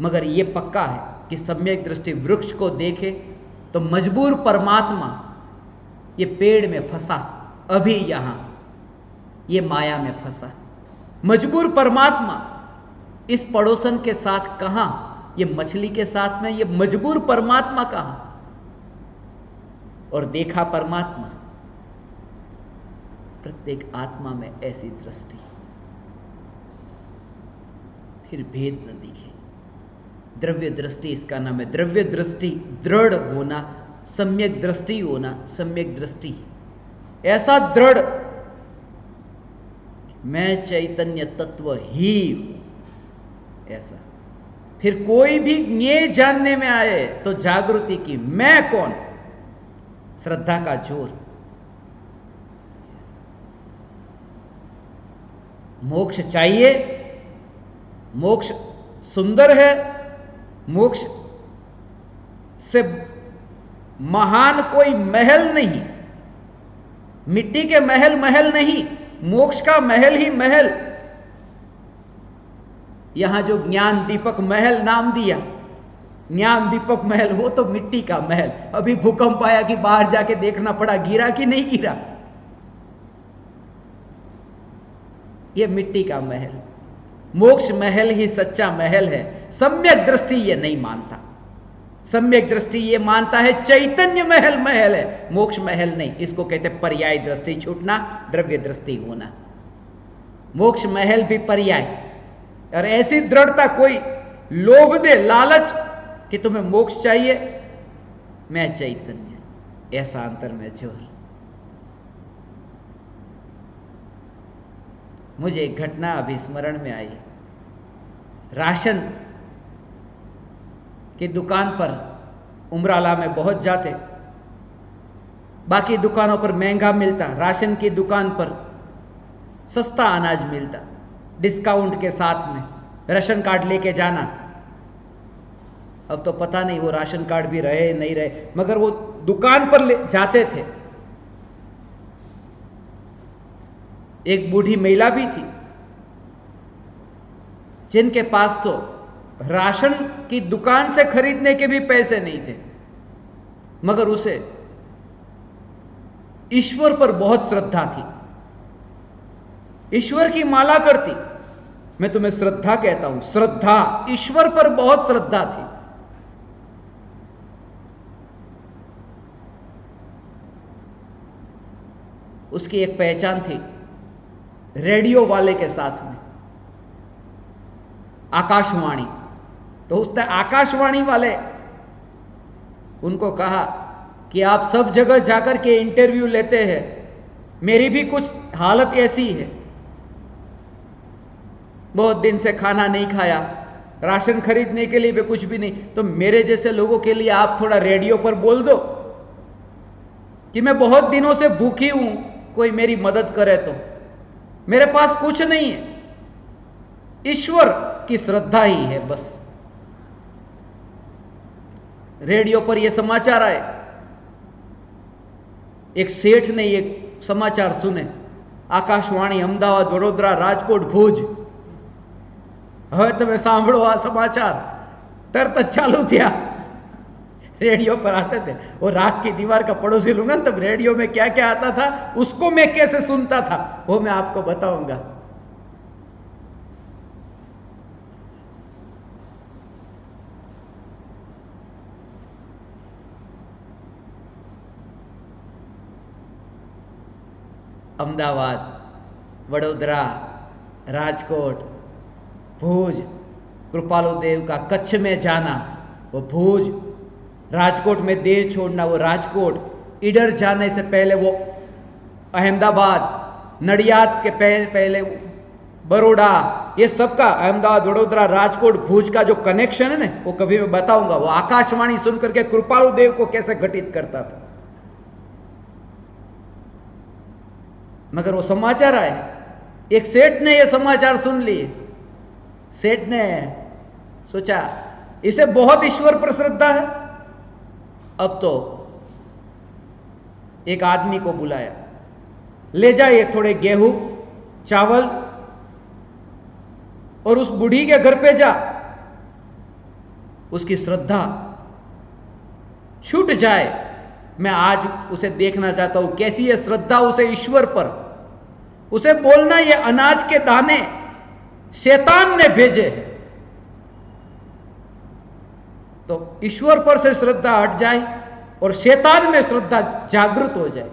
मगर ये पक्का है कि सम्यक दृष्टि वृक्ष को देखे तो मजबूर परमात्मा ये पेड़ में फंसा, अभी यहां ये माया में फंसा। मजबूर परमात्मा इस पड़ोसन के साथ कहां, ये मछली के साथ में, ये मजबूर परमात्मा कहां। और देखा परमात्मा, प्रत्येक आत्मा में ऐसी दृष्टि, फिर भेद न दिखे। द्रव्य दृष्टि इसका नाम है। द्रव्य दृष्टि दृढ़ होना, सम्यक दृष्टि होना। सम्यक दृष्टि ऐसा दृढ़, मैं चैतन्य तत्व ही हूं, ऐसा। फिर कोई भी ये जानने में आए तो जागृति की, मैं कौन, श्रद्धा का जोर। मोक्ष चाहिए, मोक्ष सुंदर है, मोक्ष से महान कोई महल नहीं, मिट्टी के महल महल नहीं, मोक्ष का महल ही महल। यहां जो ज्ञान दीपक महल नाम दिया, ज्ञान दीपक महल, वो तो मिट्टी का महल। अभी भूकंप आया कि बाहर जाके देखना पड़ा गिरा कि नहीं गिरा। ये मिट्टी का महल, मोक्ष महल ही सच्चा महल है। सम्यक दृष्टि ये नहीं मानता। सम्यक दृष्टि ये मानता है चैतन्य महल महल है, मोक्ष महल नहीं। इसको कहते पर्याय दृष्टि छूटना, द्रव्य दृष्टि होना। मोक्ष महल भी पर्याय। और ऐसी दृढ़ता कोई लोभ दे, लालच कि तुम्हें मोक्ष चाहिए, मैं चैतन्य, ऐसा अंतर में जोर। मुझे एक घटना अभी स्मरण में आई। राशन की दुकान पर उमराला में बहुत जाते, बाकी दुकानों पर महंगा मिलता, राशन की दुकान पर सस्ता अनाज मिलता, डिस्काउंट के साथ में। राशन कार्ड लेके जाना, अब तो पता नहीं वो राशन कार्ड भी रहे नहीं रहे, मगर वो दुकान पर ले जाते थे। एक बूढ़ी महिला भी थी जिनके पास तो राशन की दुकान से खरीदने के भी पैसे नहीं थे, मगर उसे ईश्वर पर बहुत श्रद्धा थी। ईश्वर की माला करती। मैं तुम्हें श्रद्धा कहता हूं, श्रद्धा, ईश्वर पर बहुत श्रद्धा थी। उसकी एक पहचान थी रेडियो वाले के साथ में, आकाशवाणी। तो उसने आकाशवाणी वाले उनको कहा कि आप सब जगह जाकर के इंटरव्यू लेते हैं, मेरी भी कुछ हालत ऐसी है, बहुत दिन से खाना नहीं खाया, राशन खरीदने के लिए भी कुछ भी नहीं, तो मेरे जैसे लोगों के लिए आप थोड़ा रेडियो पर बोल दो कि मैं बहुत दिनों से भूखी हूं, कोई मेरी मदद करे तो। मेरे पास कुछ नहीं है, ईश्वर की श्रद्धा ही है बस। रेडियो पर यह समाचार आए, एक सेठ ने ये समाचार सुने, आकाशवाणी अमदावाद, वडोदरा, राजकोट, भुज। હવે તમે સાંભળો આ समाचार, तरत चालू थिया। रेडियो पर आते थे, वो राग की दीवार का पड़ोसी लूंगा ना, तब रेडियो में क्या क्या आता था उसको मैं कैसे सुनता था वो मैं आपको बताऊंगा। अहमदाबाद, वडोदरा, राजकोट, भुज, कृपालु देव का कच्छ में जाना, वो भुज, राजकोट में देर छोड़ना, वो राजकोट, इधर जाने से पहले वो अहमदाबाद, नडियाद के पहले बड़ौदा, ये सबका अहमदाबाद, वडोदरा, राजकोट, भुज का जो कनेक्शन है ना, वो कभी मैं बताऊंगा। वो आकाशवाणी सुनकर के कृपालु देव को कैसे घटित करता था। मगर वो समाचार आए, एक सेठ ने ये समाचार सुन लिए। सेठ ने सोचा इसे बहुत ईश्वर पर श्रद्धा है। अब तो एक आदमी को बुलाया, ले जाइए थोड़े गेहूं, चावल, और उस बूढ़ी के घर पे जा, उसकी श्रद्धा छूट जाए। मैं आज उसे देखना चाहता हूं कैसी है श्रद्धा उसे ईश्वर पर। उसे बोलना ये अनाज के दाने शैतान ने भेजे हैं, तो ईश्वर पर से श्रद्धा हट जाए और शैतान में श्रद्धा जागृत हो जाए।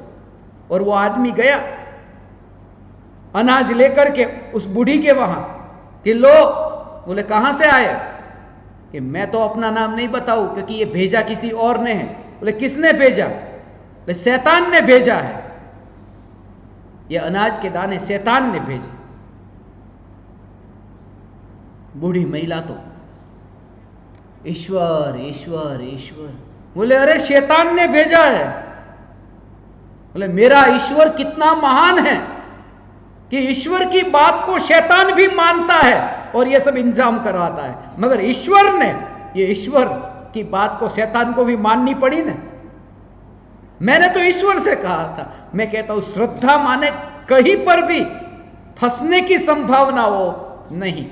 और वो आदमी गया अनाज लेकर के उस बूढ़ी के वहां कि लो। बोले कहां से आए? कि मैं तो अपना नाम नहीं बताऊं क्योंकि ये भेजा किसी और ने है। बोले किसने भेजा? बोले शैतान ने भेजा है, ये अनाज के दाने शैतान ने भेजे। बूढ़ी महिला तो ईश्वर ईश्वर ईश्वर। बोले अरे शैतान ने भेजा है। बोले मेरा ईश्वर कितना महान है कि ईश्वर की बात को शैतान भी मानता है और ये सब इंतजाम करवाता है, मगर ईश्वर ने, ये ईश्वर की बात को शैतान को भी माननी पड़ी ना। मैंने तो ईश्वर से कहा था। मैं कहता हूं श्रद्धा माने कहीं पर भी फंसने की संभावना हो नहीं।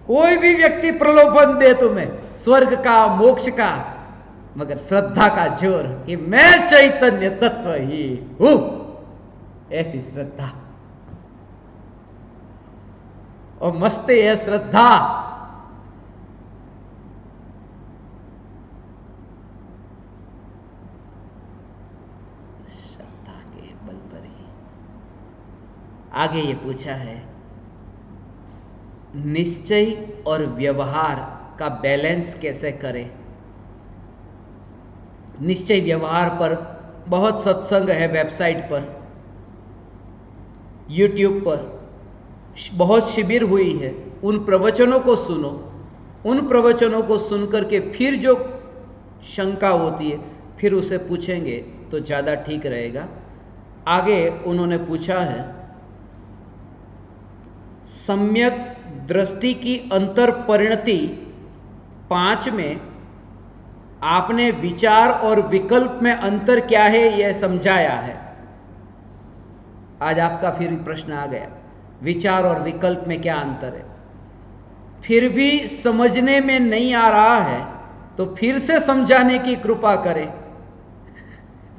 कोई भी व्यक्ति प्रलोभन दे तुम्हें स्वर्ग का, मोक्ष का, मगर श्रद्धा का जोर कि मैं चैतन्य तत्व ही हूं, ऐसी श्रद्धा। और मस्ती है श्रद्धा। श्रद्धा के बल पर ही। आगे ये पूछा है, निश्चय और व्यवहार का बैलेंस कैसे करें? निश्चय व्यवहार पर बहुत सत्संग है, वेबसाइट पर, यूट्यूब पर बहुत शिविर हुई है। उन प्रवचनों को सुनो, उन प्रवचनों को सुनकर के फिर जो शंका होती है फिर उसे पूछेंगे तो ज़्यादा ठीक रहेगा। आगे उन्होंने पूछा है, सम्यक दृष्टि की अंतर परिणति 5 में आपने विचार और विकल्प में अंतर क्या है यह समझाया है। आज आपका फिर प्रश्न आ गया, विचार और विकल्प में क्या अंतर है? फिर भी समझने में नहीं आ रहा है तो फिर से समझाने की कृपा करें।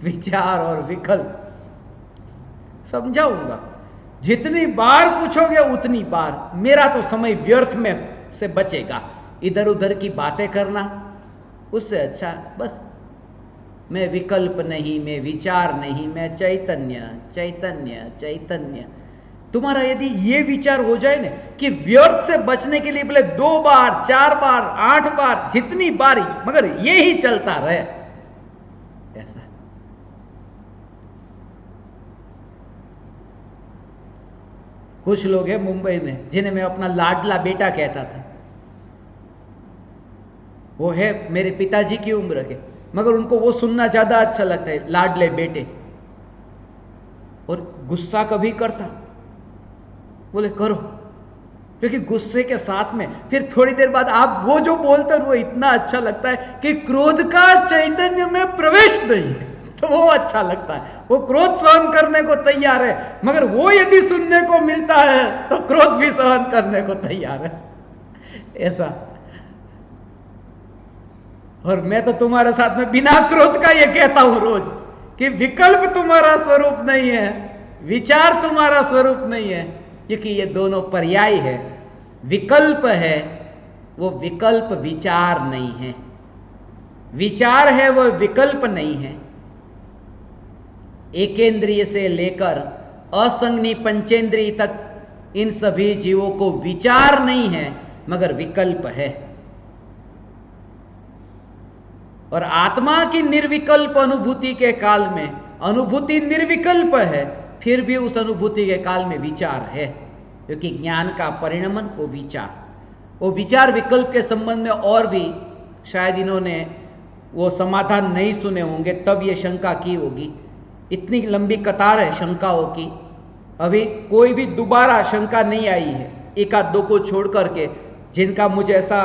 विचार और विकल्प समझाऊंगा, जितनी बार पूछोगे उतनी बार। मेरा तो समय व्यर्थ में से बचेगा, इधर उधर की बातें करना, उससे अच्छा बस मैं विकल्प नहीं, मैं विचार नहीं, मैं चैतन्य चैतन्य चैतन्य। तुम्हारा यदि ये विचार हो जाए ना कि व्यर्थ से बचने के लिए बोले 2 बार 4 बार 8 बार जितनी बारी, मगर ये ही चलता रहे, ऐसा। कुछ लोग हैं मुंबई में जिन्हें मैं अपना लाडला बेटा कहता था। वो है मेरे पिताजी की उम्र के, मगर उनको वो सुनना ज्यादा अच्छा लगता है, लाडले बेटे। और गुस्सा कभी करता, बोले करो, क्योंकि गुस्से के साथ में फिर थोड़ी देर बाद आप वो जो बोलते हो वो इतना अच्छा लगता है कि क्रोध का चैतन्य में प्रवेश नहीं है, तो वो अच्छा लगता है। वो क्रोध सहन करने को तैयार है, मगर वो यदि सुनने को मिलता है तो क्रोध भी सहन करने को तैयार है, ऐसा। और मैं तो तुम्हारे साथ में बिना क्रोध का ये कहता हूं रोज कि विकल्प तुम्हारा स्वरूप नहीं है, विचार तुम्हारा स्वरूप नहीं है, क्योंकि ये दोनों पर्याय है। विकल्प है वो विकल्प विचार नहीं है, विचार है वो विकल्प नहीं है। एकेंद्रिय से लेकर असंज्ञी पंचेंद्रिय तक इन सभी जीवों को विचार नहीं है मगर विकल्प है। और आत्मा की निर्विकल्प अनुभूति के काल में अनुभूति निर्विकल्प है, फिर भी उस अनुभूति के काल में विचार है, क्योंकि ज्ञान का परिणमन वो विचार विकल्प के संबंध में और भी शायद इन्होंने वो समाधान नहीं सुने होंगे, तब ये शंका की होगी। इतनी लंबी कतार है शंकाओं की, अभी कोई भी दोबारा शंका नहीं आई है, एक आध दो को छोड़ करके, जिनका मुझे ऐसा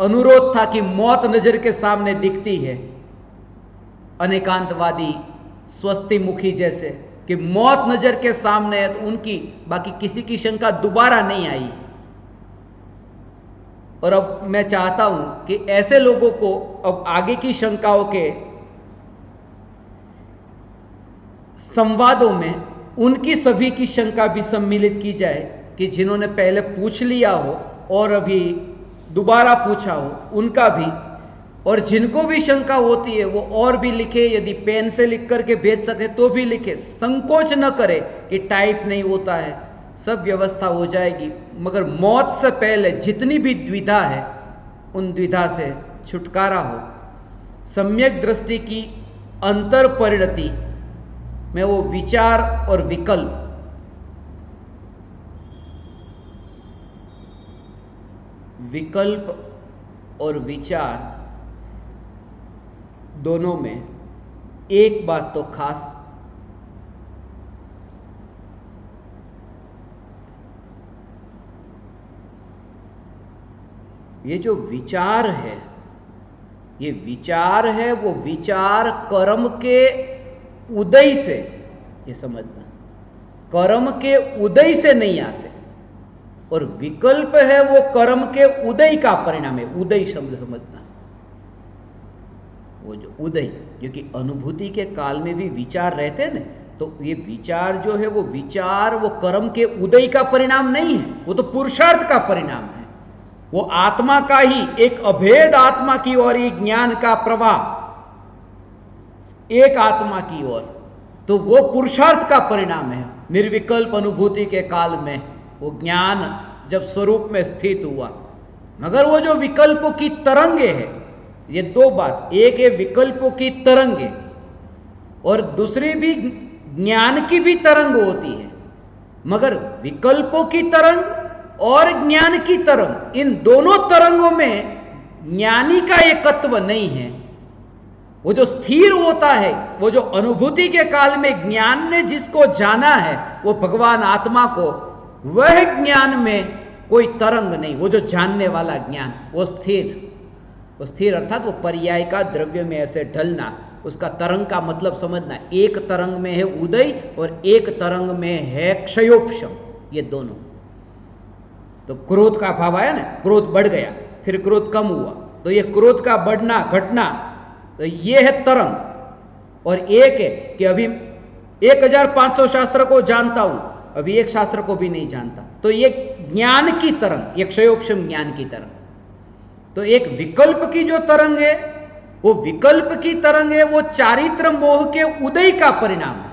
अनुरोध था कि मौत नजर के सामने दिखती है, अनेकांतवादी स्वस्ति मुखी जैसे, कि मौत नजर के सामने है, तो उनकी बाकी किसी की शंका दोबारा नहीं आई। और अब मैं चाहता हूं कि ऐसे लोगों को अब आगे की शंकाओं के संवादों में उनकी सभी की शंका भी सम्मिलित की जाए, कि जिन्होंने पहले पूछ लिया हो और अभी दोबारा पूछा हो उनका भी, और जिनको भी शंका होती है वो और भी लिखे, यदि पेन से लिख करके भेज सके तो भी लिखे, संकोच न करे कि टाइप नहीं होता है, सब व्यवस्था हो जाएगी। मगर मौत से पहले जितनी भी द्विधा है उन द्विधा से छुटकारा हो। सम्यक दृष्टि की अंतर परिणति में वो विचार और विकल्प, विकल्प और विचार दोनों में एक बात तो खास, ये जो विचार है, ये विचार है, वो विचार कर्म के उदय से, ये समझना, कर्म के उदय से नहीं आते, और विकल्प है वो कर्म के उदय का परिणाम है। उदय शब्द समझना, वो जो उदय, क्योंकि अनुभूति के काल में भी विचार रहते हैं ना, तो ये विचार जो है वो विचार वो कर्म के उदय का परिणाम नहीं है, वो तो पुरुषार्थ का परिणाम है। वो आत्मा का ही एक अभेद आत्मा की ओर, एक ज्ञान का प्रवाह एक आत्मा की ओर, तो वो पुरुषार्थ का परिणाम है। निर्विकल्प अनुभूति के काल में वो ज्ञान जब स्वरूप में स्थित हुआ, मगर वो जो विकल्पों की तरंगे है, ये दो बात, एक है विकल्पों की तरंगे और दूसरी भी ज्ञान की भी तरंग होती है। मगर विकल्पों की तरंग और ज्ञान की तरंग, इन दोनों तरंगों में ज्ञानी का एकत्व नहीं है। वो जो स्थिर होता है, वो जो अनुभूति के काल में ज्ञान ने जिसको जाना है, वो भगवान आत्मा को, वह ज्ञान में कोई तरंग नहीं, वो जो जानने वाला ज्ञान वो स्थिर, वो स्थिर अर्थात वो पर्याय का द्रव्य में ऐसे ढलना, उसका तरंग का मतलब समझना। एक तरंग में है उदय और एक तरंग में है क्षयोपशम, ये दोनों। तो क्रोध का भाव आया ना, क्रोध बढ़ गया, फिर क्रोध कम हुआ, तो ये क्रोध का बढ़ना घटना, तो ये है तरंग। और एक है कि अभी 1500 शास्त्र को जानता हूं, अभी एक शास्त्र को भी नहीं जानता, तो ये ज्ञान की तरंग, ये क्षयोपशम ज्ञान की तरंग। तो एक विकल्प की जो तरंग है, वो विकल्प की तरंग है, वो चारित्र मोह के उदय का परिणाम है,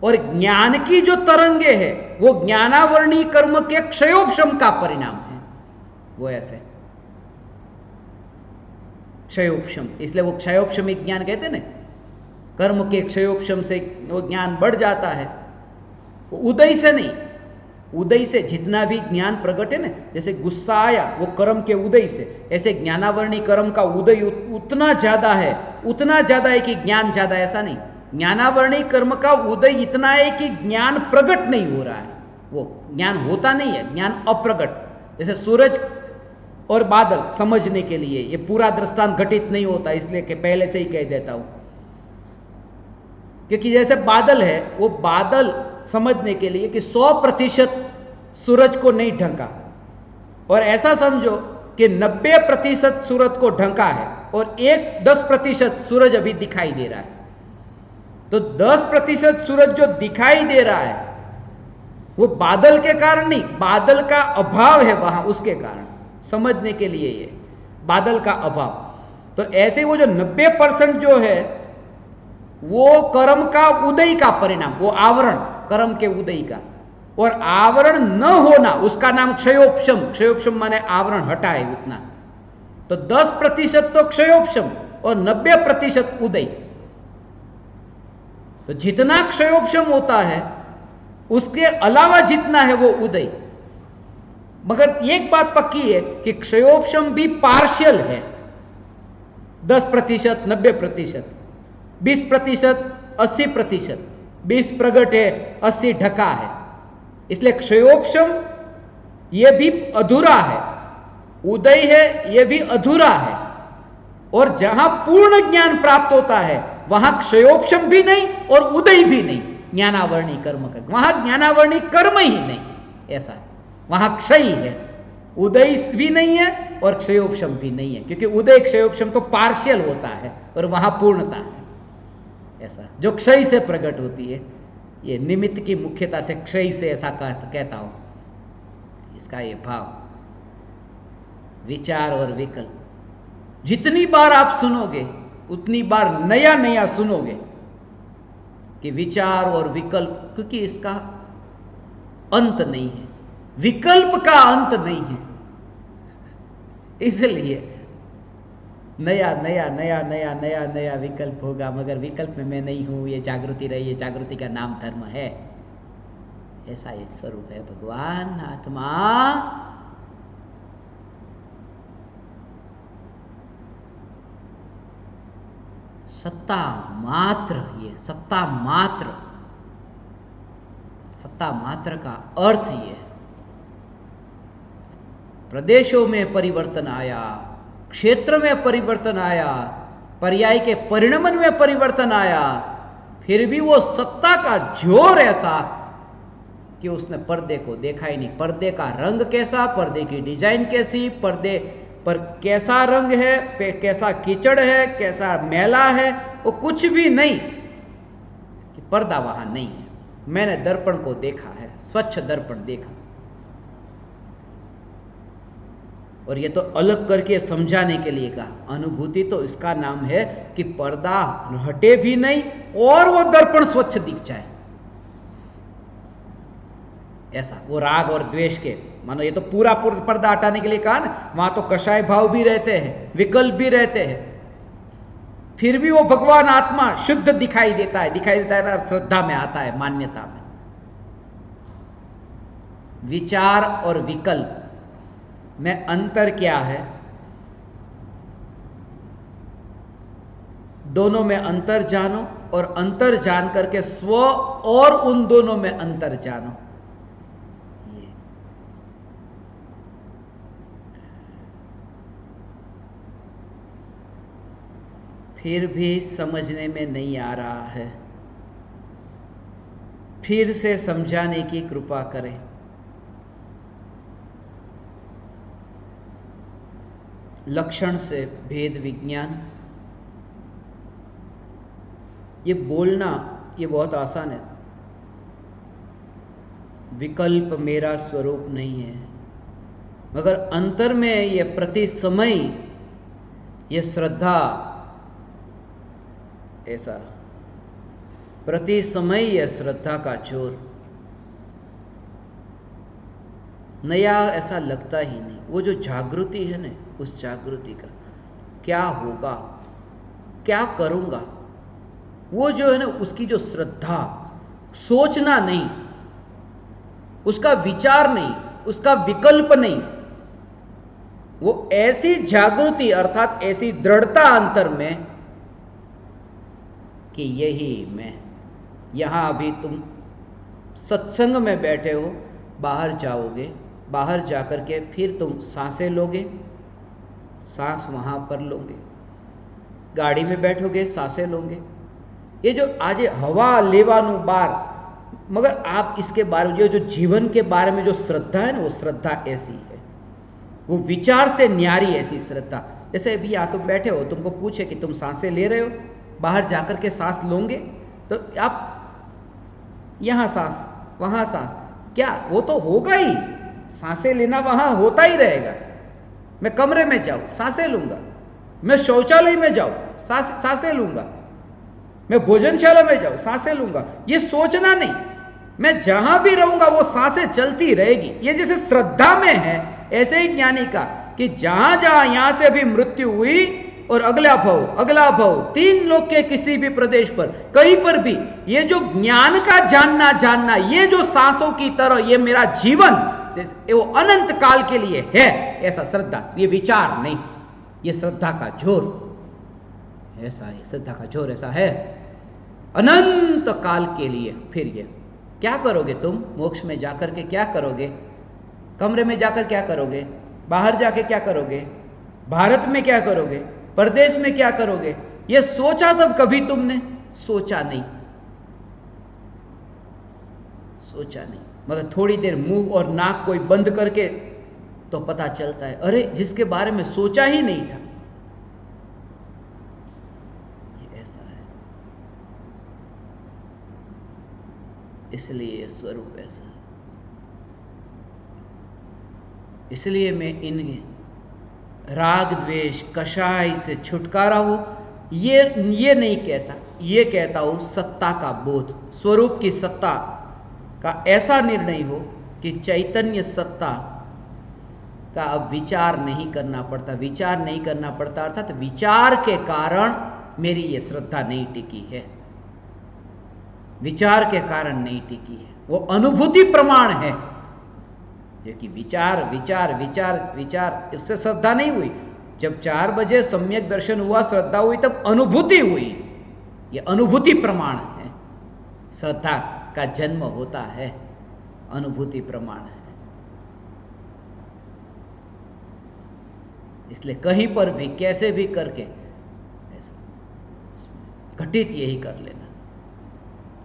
और ज्ञान की जो तरंगे है वो ज्ञानावरणी कर्म के क्षयोपशम का परिणाम है। वो ऐसे क्षयोपशम, इसलिए वो क्षयोपशमिक ज्ञान कहते हैं ना, कर्म के क्षयोपशम से वो ज्ञान बढ़ जाता है, वो उदय से नहीं। उदय से जितना भी ज्ञान प्रकट है ना, जैसे गुस्सा आया वो कर्म के उदय से, ऐसे ज्ञानावरणी कर्म का उदय उतना ज्यादा है, उतना ज्यादा है कि ज्ञान ज्यादा, ऐसा नहीं। ज्ञानावरणी कर्म का उदय इतना है कि ज्ञान प्रकट नहीं हो रहा है, वो ज्ञान होता नहीं है, ज्ञान अप्रकट। जैसे सूरज और बादल समझने के लिए, ये पूरा दृष्टांत घटित नहीं होता, इसलिए कि पहले से ही कह देता हूं, क्योंकि जैसे बादल है, वो बादल समझने के लिए कि 100% सूरज को नहीं ढंका, और ऐसा समझो कि 90% सूरज को ढंका है और 10% सूरज अभी दिखाई दे रहा है। तो 10% सूरज जो दिखाई दे रहा है वो बादल के कारण नहीं, बादल का अभाव है वहां, उसके कारण समझने के लिए ये बादल का अभाव। तो ऐसे वो जो 90% जो है वो कर्म का उदय का परिणाम, वो आवरण कर्म के उदय का, और आवरण न होना उसका नाम क्षयोपशम। क्षयोपशम माने आवरण हटाए उतना। तो 10% तो क्षयोपशम और 90% उदय। तो जितना क्षयोपशम होता है उसके अलावा जितना है वो उदय। मगर एक बात पक्की है कि क्षयोपशम भी पार्शियल है, 10%, 90%, 20%, 80%, 20 प्रगट है, 80 ढका है। इसलिए क्षयोपशम ये भी अधूरा है, उदय है ये भी अधूरा है। और जहां पूर्ण ज्ञान प्राप्त होता है वहां क्षयोपशम भी नहीं और उदय भी नहीं, ज्ञानावरणी कर्म का, वहां ज्ञानावरणी कर्म ही नहीं, ऐसा है। वहां क्षय है, उदय भी नहीं है और क्षयोपशम भी नहीं है, क्योंकि उदय क्षयोपशम तो पार्शियल होता है और वहां पूर्णता है, ऐसा जो क्षय से प्रकट होती है। ये निमित्त की मुख्यता से क्षय से ऐसा कहता हूं, इसका ये भाव। विचार और विकल्प जितनी बार आप सुनोगे उतनी बार नया नया सुनोगे कि विचार और विकल्प, क्योंकि इसका अंत नहीं है, विकल्प का अंत नहीं है। इसलिए नया नया नया नया नया नया विकल्प होगा, मगर विकल्प में मैं नहीं हूं, ये जागृति रही, ये जागृति का नाम धर्म है, ऐसा ये स्वरूप है भगवान आत्मा। सत्ता मात्र, ये सत्ता मात्र, सत्ता मात्र का अर्थ ये है। प्रदेशों में परिवर्तन आया, क्षेत्र में परिवर्तन आया, पर्याय के परिणमन में परिवर्तन आया, फिर भी वो सत्ता का जोर ऐसा कि उसने पर्दे को देखा ही नहीं। पर्दे का रंग कैसा, पर्दे की डिजाइन कैसी, पर्दे पर कैसा रंग है, कैसा कीचड़ है, कैसा मैला है, वो कुछ भी नहीं, कि पर्दा वहां नहीं है। मैंने दर्पण को देखा है, स्वच्छ दर्पण देखा, और ये तो अलग करके समझाने के लिए कहा। अनुभूति तो इसका नाम है कि पर्दा हटे भी नहीं और वो दर्पण स्वच्छ दिख जाए, ऐसा। वो राग और द्वेष के, मानो ये तो पूरा पर्दा हटाने के लिए कहा ना, वहां तो कषाय भाव भी रहते हैं, विकल्प भी रहते हैं, फिर भी वो भगवान आत्मा शुद्ध दिखाई देता है, ना, श्रद्धा में आता है, मान्यता में। विचार और विकल्प में अंतर क्या है? दोनों में अंतर जानो और अंतर जान करके स्व और उन दोनों में अंतर जानो। ये फिर भी समझने में नहीं आ रहा है, फिर से समझाने की कृपा करें। लक्षण से भेद विज्ञान, ये बोलना ये बहुत आसान है। विकल्प मेरा स्वरूप नहीं है, मगर अंतर में ये प्रति समय ये श्रद्धा, ऐसा प्रति समय ये श्रद्धा का जोर नया ऐसा लगता ही नहीं। वो जो जागृति है ना, उस जागृति का क्या होगा, क्या करूंगा, वो जो है ना, उसकी जो श्रद्धा, सोचना नहीं, उसका विचार नहीं, उसका विकल्प नहीं, वो ऐसी जागृति अर्थात ऐसी दृढ़ता अंतर में कि यही मैं। यहां अभी तुम सत्संग में बैठे हो, बाहर जाओगे, बाहर जाकर के फिर तुम सांसें लोगे, सांस वहां पर लोगे, गाड़ी में बैठोगे, सांसें लोगे। ये जो आज हवा लेवानु बार, मगर आप इसके बारे में जो जीवन के बारे में जो श्रद्धा है ना, वो श्रद्धा ऐसी है, वो विचार से न्यारी ऐसी श्रद्धा। जैसे अभी यहाँ तुम बैठे हो, तुमको पूछे कि तुम सांसें ले रहे हो, बाहर जाकर के सांस लोगे, तो आप यहाँ सांस वहाँ सांस, क्या वो तो होगा ही, सांसें लेना वहाँ होता ही रहेगा। मैं कमरे में जाऊँ सांसें लूँगा, मैं शौचालय में जाऊँ सांसें लूँगा, मैं भोजनशाला में जाऊँ सांसें लूँगा, ये सोचना नहीं। मैं जहाँ भी रहूँगा वो सांसें चलती रहेगी। ये जैसे श्रद्धा में है, ऐसे ही ज्ञानी का कि जहाँ जहाँ यहाँ से अभी मृत्यु हुई, और अगला भव 3 लोक के किसी भी प्रदेश पर कहीं पर भी ये जो ज्ञान का जानना, ये जो सांसों की तरह ये मेरा जीवन वो अनंत काल के लिए है, ऐसा श्रद्धा, ये विचार नहीं, ये श्रद्धा का जोर ऐसा है, श्रद्धा का जोर ऐसा है अनंत काल के लिए। फिर ये क्या करोगे तुम मोक्ष में जाकर के, क्या करोगे कमरे में जाकर, क्या करोगे बाहर जाके, क्या करोगे भारत में, क्या करोगे परदेश में, क्या करोगे, ये सोचा तब कभी तुमने? सोचा नहीं, मगर थोड़ी देर मुंह और नाक कोई बंद करके तो पता चलता है, अरे जिसके बारे में सोचा ही नहीं था, ये ऐसा है। इसलिए स्वरूप ऐसा है। इसलिए मैं इन राग द्वेष कषाय से छुटकारा हो ये नहीं कहता, ये कहता हूं सत्ता का बोध, स्वरूप की सत्ता का ऐसा निर्णय हो कि चैतन्य सत्ता का अब विचार नहीं करना पड़ता, अर्थात विचार के कारण मेरी ये श्रद्धा नहीं टिकी है, विचार के कारण नहीं टिकी है, वो अनुभूति प्रमाण है। जो कि विचार इससे श्रद्धा नहीं हुई। जब 4 बजे सम्यक दर्शन हुआ, श्रद्धा हुई, तब अनुभूति हुई। ये अनुभूति प्रमाण है, श्रद्धा का जन्म होता है, अनुभूति प्रमाण है। इसलिए कहीं पर भी कैसे भी करके ऐसा घटित यही कर लेना।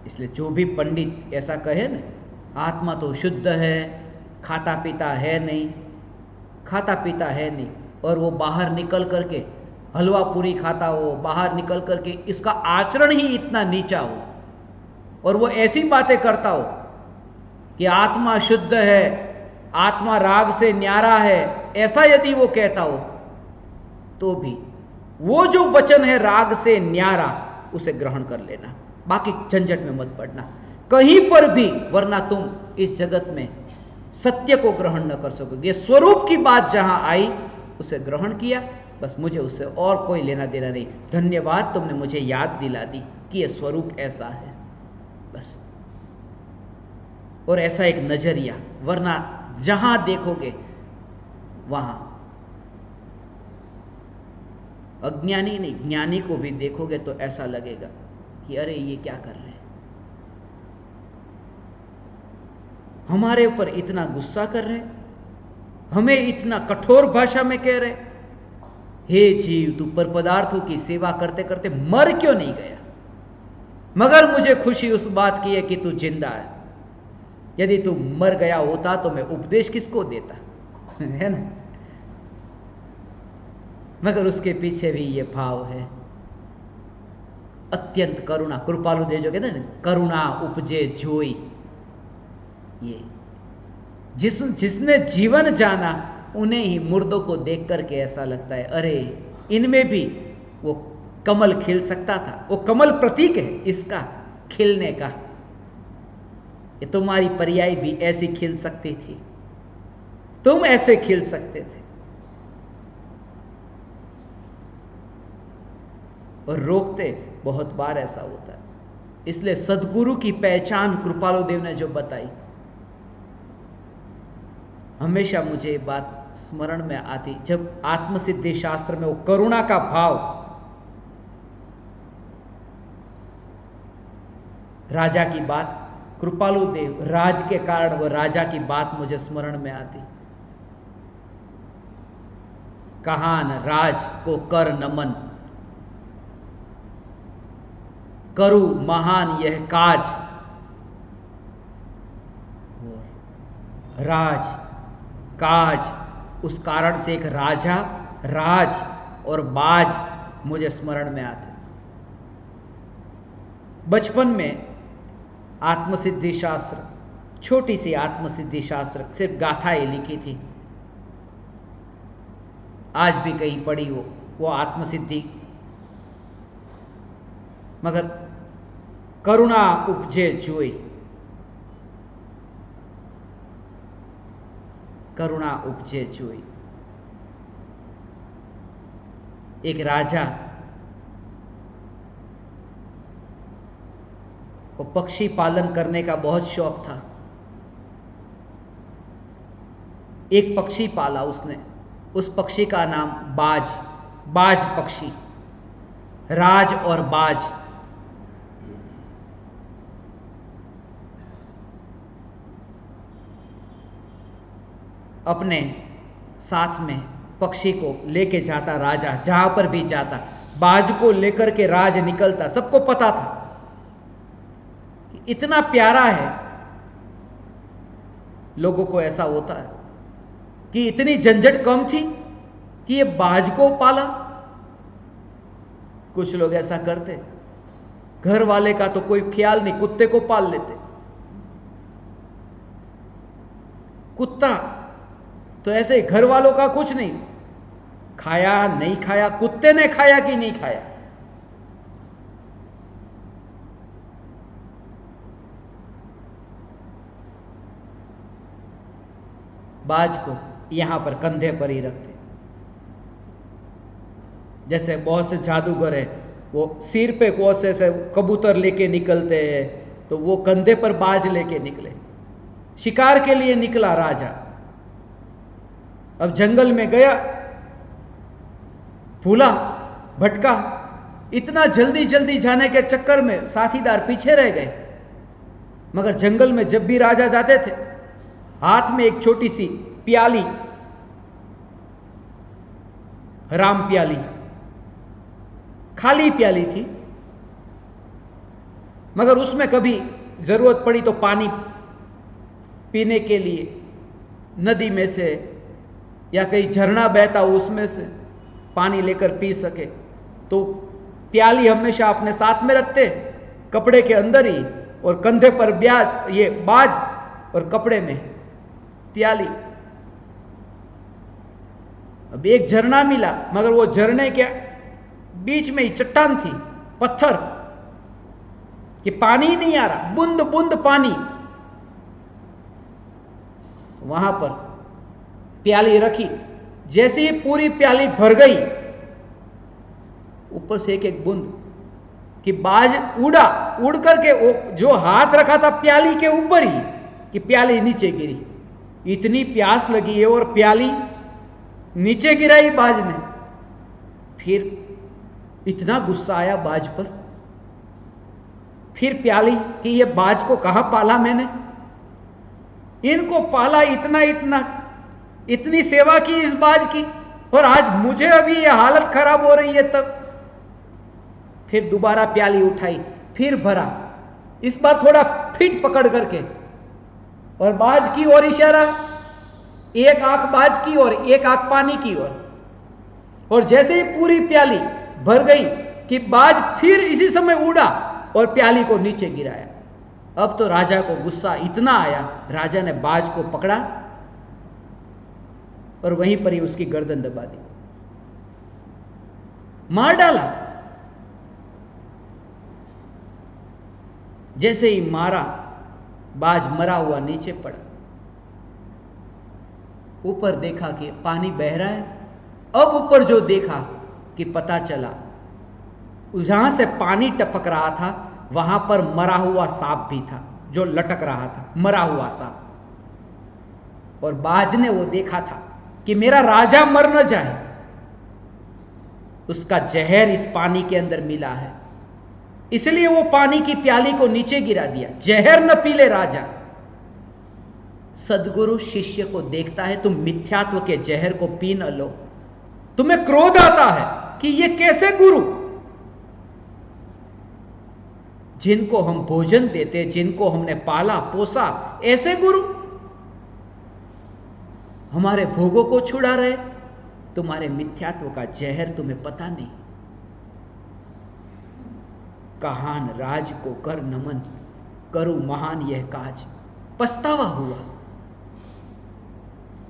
इसलिए जो भी पंडित ऐसा कहे ना, आत्मा तो शुद्ध है, खाता पीता है नहीं, और वो बाहर निकल करके हलवा पूरी खाता हो, बाहर निकल करके इसका आचरण ही इतना नीचा हो, और वो ऐसी बातें करता हो कि आत्मा शुद्ध है, आत्मा राग से न्यारा है, ऐसा यदि वो कहता हो तो भी वो जो वचन है राग से न्यारा, उसे ग्रहण कर लेना, बाकी झंझट में मत पड़ना कहीं पर भी, वरना तुम इस जगत में सत्य को ग्रहण न कर सकोगे। ये स्वरूप की बात जहां आई उसे ग्रहण किया, बस मुझे उससे और कोई लेना देना नहीं। धन्यवाद, तुमने मुझे याद दिला दी कि ये स्वरूप ऐसा है, बस। और ऐसा एक नजरिया, वरना जहां देखोगे वहां अज्ञानी नहीं, ज्ञानी को भी देखोगे तो ऐसा लगेगा कि अरे ये क्या कर रहे हैं, हमारे ऊपर इतना गुस्सा कर रहे हैं, हमें इतना कठोर भाषा में कह रहे, हे जीव तू पर पदार्थों की सेवा करते करते मर क्यों नहीं गया? मगर मुझे खुशी उस बात की है कि तू जिंदा है। यदि तू मर गया होता तो मैं उपदेश किसको देता है ना। मगर उसके पीछे भी ये भाव है, अत्यंत करुणा। कृपालु देव जो कहते हैं ना, करुणा उपजे जोई। ये जिसने जीवन जाना, उन्हें ही मुर्दों को देख करके ऐसा लगता है अरे इनमें भी वो कमल खिल सकता था, वो कमल प्रतीक है इसका खिलने का। ये तुम्हारी पर्याय भी ऐसी खिल सकती थी, तुम ऐसे खिल सकते थे। और रोकते बहुत बार ऐसा होता है। इसलिए सदगुरु की पहचान कृपालु देव ने जो बताई, हमेशा मुझे ये बात स्मरण में आती, जब आत्मसिद्धि शास्त्र में वो करुणा का भाव, राजा की बात, कृपालु देव राज के कारण वो राजा की बात मुझे स्मरण में आती। कहान राज को कर नमन, करु महान यह काज। राज काज, उस कारण से एक राजा, राज और बाज मुझे स्मरण में आते। बचपन में आत्मसिद्धि शास्त्र, छोटी सी आत्मसिद्धि शास्त्र, सिर्फ गाथाएं लिखी थी, आज भी कहीं पढ़ी हो वो आत्मसिद्धि। मगर करुणा उपजे जोई, करुणा उपजे जोई, एक राजा को पक्षी पालन करने का बहुत शौक था। एक पक्षी पाला उसने, उस पक्षी का नाम बाज, बाज पक्षी, राज और बाज। अपने साथ में पक्षी को लेके जाता राजा, जहां पर भी जाता बाज को लेकर के राज निकलता। सबको पता था कि इतना प्यारा है, लोगों को ऐसा होता है कि इतनी झंझट कम थी कि ये बाज को पाला। कुछ लोग ऐसा करते, घर वाले का तो कोई ख्याल नहीं, कुत्ते को पाल लेते। कुत्ता तो ऐसे ही, घर वालों का कुछ नहीं, खाया नहीं खाया, कुत्ते ने खाया कि नहीं खाया। बाज को यहां पर कंधे पर ही रखते। जैसे बहुत से जादूगर है, वो सिर पे बहुत से कबूतर लेके निकलते हैं, तो वो कंधे पर बाज लेके निकले। शिकार के लिए निकला राजा, अब जंगल में गया, भूला भटका, इतना जल्दी जल्दी जाने के चक्कर में साथीदार पीछे रह गए। मगर जंगल में जब भी राजा जाते थे, हाथ में एक छोटी सी प्याली, राम प्याली, खाली प्याली थी, मगर उसमें कभी जरूरत पड़ी तो पानी पीने के लिए नदी में से या कहीं झरना बहता उसमें से पानी लेकर पी सके, तो प्याली हमेशा अपने साथ में रखते, कपड़े के अंदर ही, और कंधे पर ये बाज और कपड़े में प्याली। अब एक झरना मिला, मगर वो झरने के बीच में ही चट्टान थी, पत्थर, कि पानी नहीं आ रहा, बूंद बूंद पानी। वहां पर प्याली रखी, जैसे ही पूरी प्याली भर गई, ऊपर से एक एक बूंद, कि बाज उड़ा, उड़ करके जो हाथ रखा था प्याली के ऊपर ही, कि प्याली नीचे गिरी। इतनी प्यास लगी है और प्याली नीचे गिराई बाज ने। फिर इतना गुस्सा आया बाज पर, फिर प्याली कि ये बाज को कहां पाला मैंने, इनको पाला, इतनी सेवा की इस बाज की, और आज मुझे अभी ये हालत खराब हो रही है। तब फिर दोबारा प्याली उठाई, फिर भरा, इस बार थोड़ा फिट पकड़ करके, और बाज की ओर इशारा, एक आंख बाज की ओर, एक आंख पानी की ओर। और जैसे ही पूरी प्याली भर गई कि बाज फिर इसी समय उड़ा और प्याली को नीचे गिराया। अब तो राजा को गुस्सा इतना आया, राजा ने बाज को पकड़ा और वहीं पर ही उसकी गर्दन दबा दी, मार डाला। जैसे ही मारा, बाज मरा हुआ नीचे पड़ा। ऊपर देखा कि पानी बह रहा है। अब ऊपर जो देखा कि पता चला, जहां से पानी टपक रहा था वहां पर मरा हुआ सांप भी था, जो लटक रहा था, मरा हुआ सांप। और बाज ने वो देखा था कि मेरा राजा मर न जाए, उसका जहर इस पानी के अंदर मिला है, इसलिए वो पानी की प्याली को नीचे गिरा दिया, जहर न पी ले राजा। सद्गुरु शिष्य को देखता है, तुम मिथ्यात्व के जहर को पी न लो। तुम्हें क्रोध आता है कि ये कैसे गुरु, जिनको हम भोजन देते, जिनको हमने पाला पोसा, ऐसे गुरु हमारे भोगों को छुड़ा रहे। तुम्हारे मिथ्यात्व का जहर तुम्हें पता नहीं। कहान राज को कर नमन, करूं महान यह काज। पछतावा हुआ,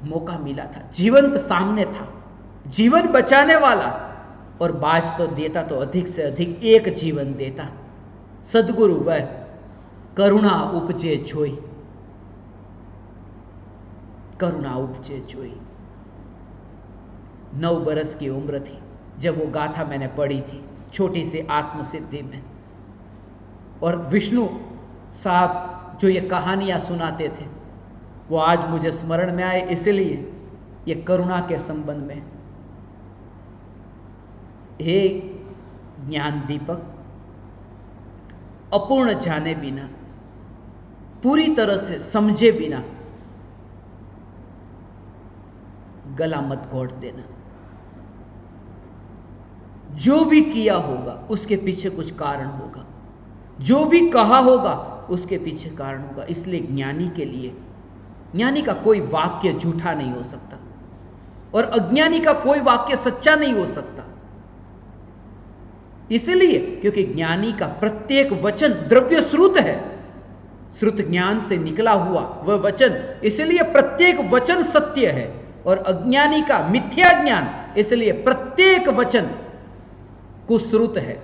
मौका मिला था, जीवंत सामने था, जीवन बचाने वाला, और बाज तो देता तो अधिक से अधिक एक जीवन देता। सद्गुरु वह करुणा उपजे जोई, करुणा उपजे जोई। 9 बरस की उम्र थी, जब वो गाथा मैंने पढ़ी थी छोटी सी आत्मसिद्धि में, और विष्णु साहब जो ये कहानियाँ सुनाते थे वो आज मुझे स्मरण में आए, इसलिए ये करुणा के संबंध में। हे ज्ञान दीपक, अपूर्ण जाने बिना, पूरी तरह से समझे बिना गला मत घोट देना। जो भी किया होगा उसके पीछे कुछ कारण होगा, जो भी कहा होगा उसके पीछे कारण होगा। इसलिए ज्ञानी के लिए, ज्ञानी का कोई वाक्य झूठा नहीं हो सकता और अज्ञानी का कोई वाक्य सच्चा नहीं हो सकता। इसलिए क्योंकि ज्ञानी का प्रत्येक वचन द्रव्य श्रुत है, श्रुत ज्ञान से निकला हुआ वह वचन, इसलिए प्रत्येक वचन सत्य है। और अज्ञानी का मिथ्या ज्ञान, इसलिए प्रत्येक वचन कुश्रुत है,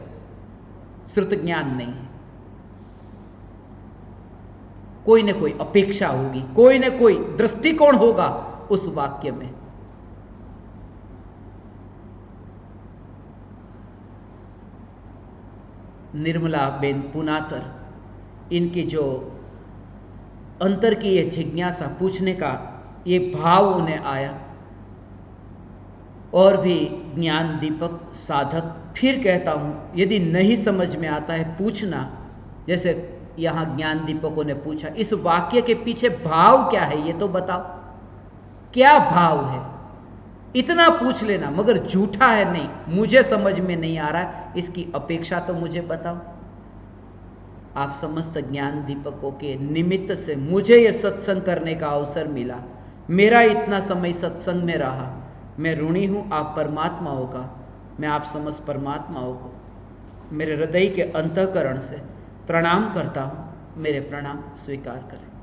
श्रुत ज्ञान नहीं है। कोई न कोई अपेक्षा होगी, कोई न कोई दृष्टिकोण होगा उस वाक्य में। निर्मला बेन पुनातर, इनकी जो अंतर की ये जिज्ञासा पूछने का ये भाव उन्हें आया, और भी ज्ञान दीपक साधक, फिर कहता हूं यदि नहीं समझ में आता है पूछना। जैसे यहां ज्ञान दीपकों ने पूछा, इस वाक्य के पीछे भाव क्या है ये तो बताओ, क्या भाव है, इतना पूछ लेना, मगर झूठा है नहीं, मुझे समझ में नहीं आ रहा, इसकी अपेक्षा तो मुझे बताओ। आप समस्त ज्ञान दीपकों के निमित्त से मुझे यह सत्संग करने का अवसर मिला, मेरा इतना समय सत्संग में रहा। मैं ऋणी हूं आप परमात्माओं का, मैं आप समस्त परमात्माओं को मेरे हृदय के अंतःकरण से प्रणाम करता हूं, मेरे प्रणाम स्वीकार करें।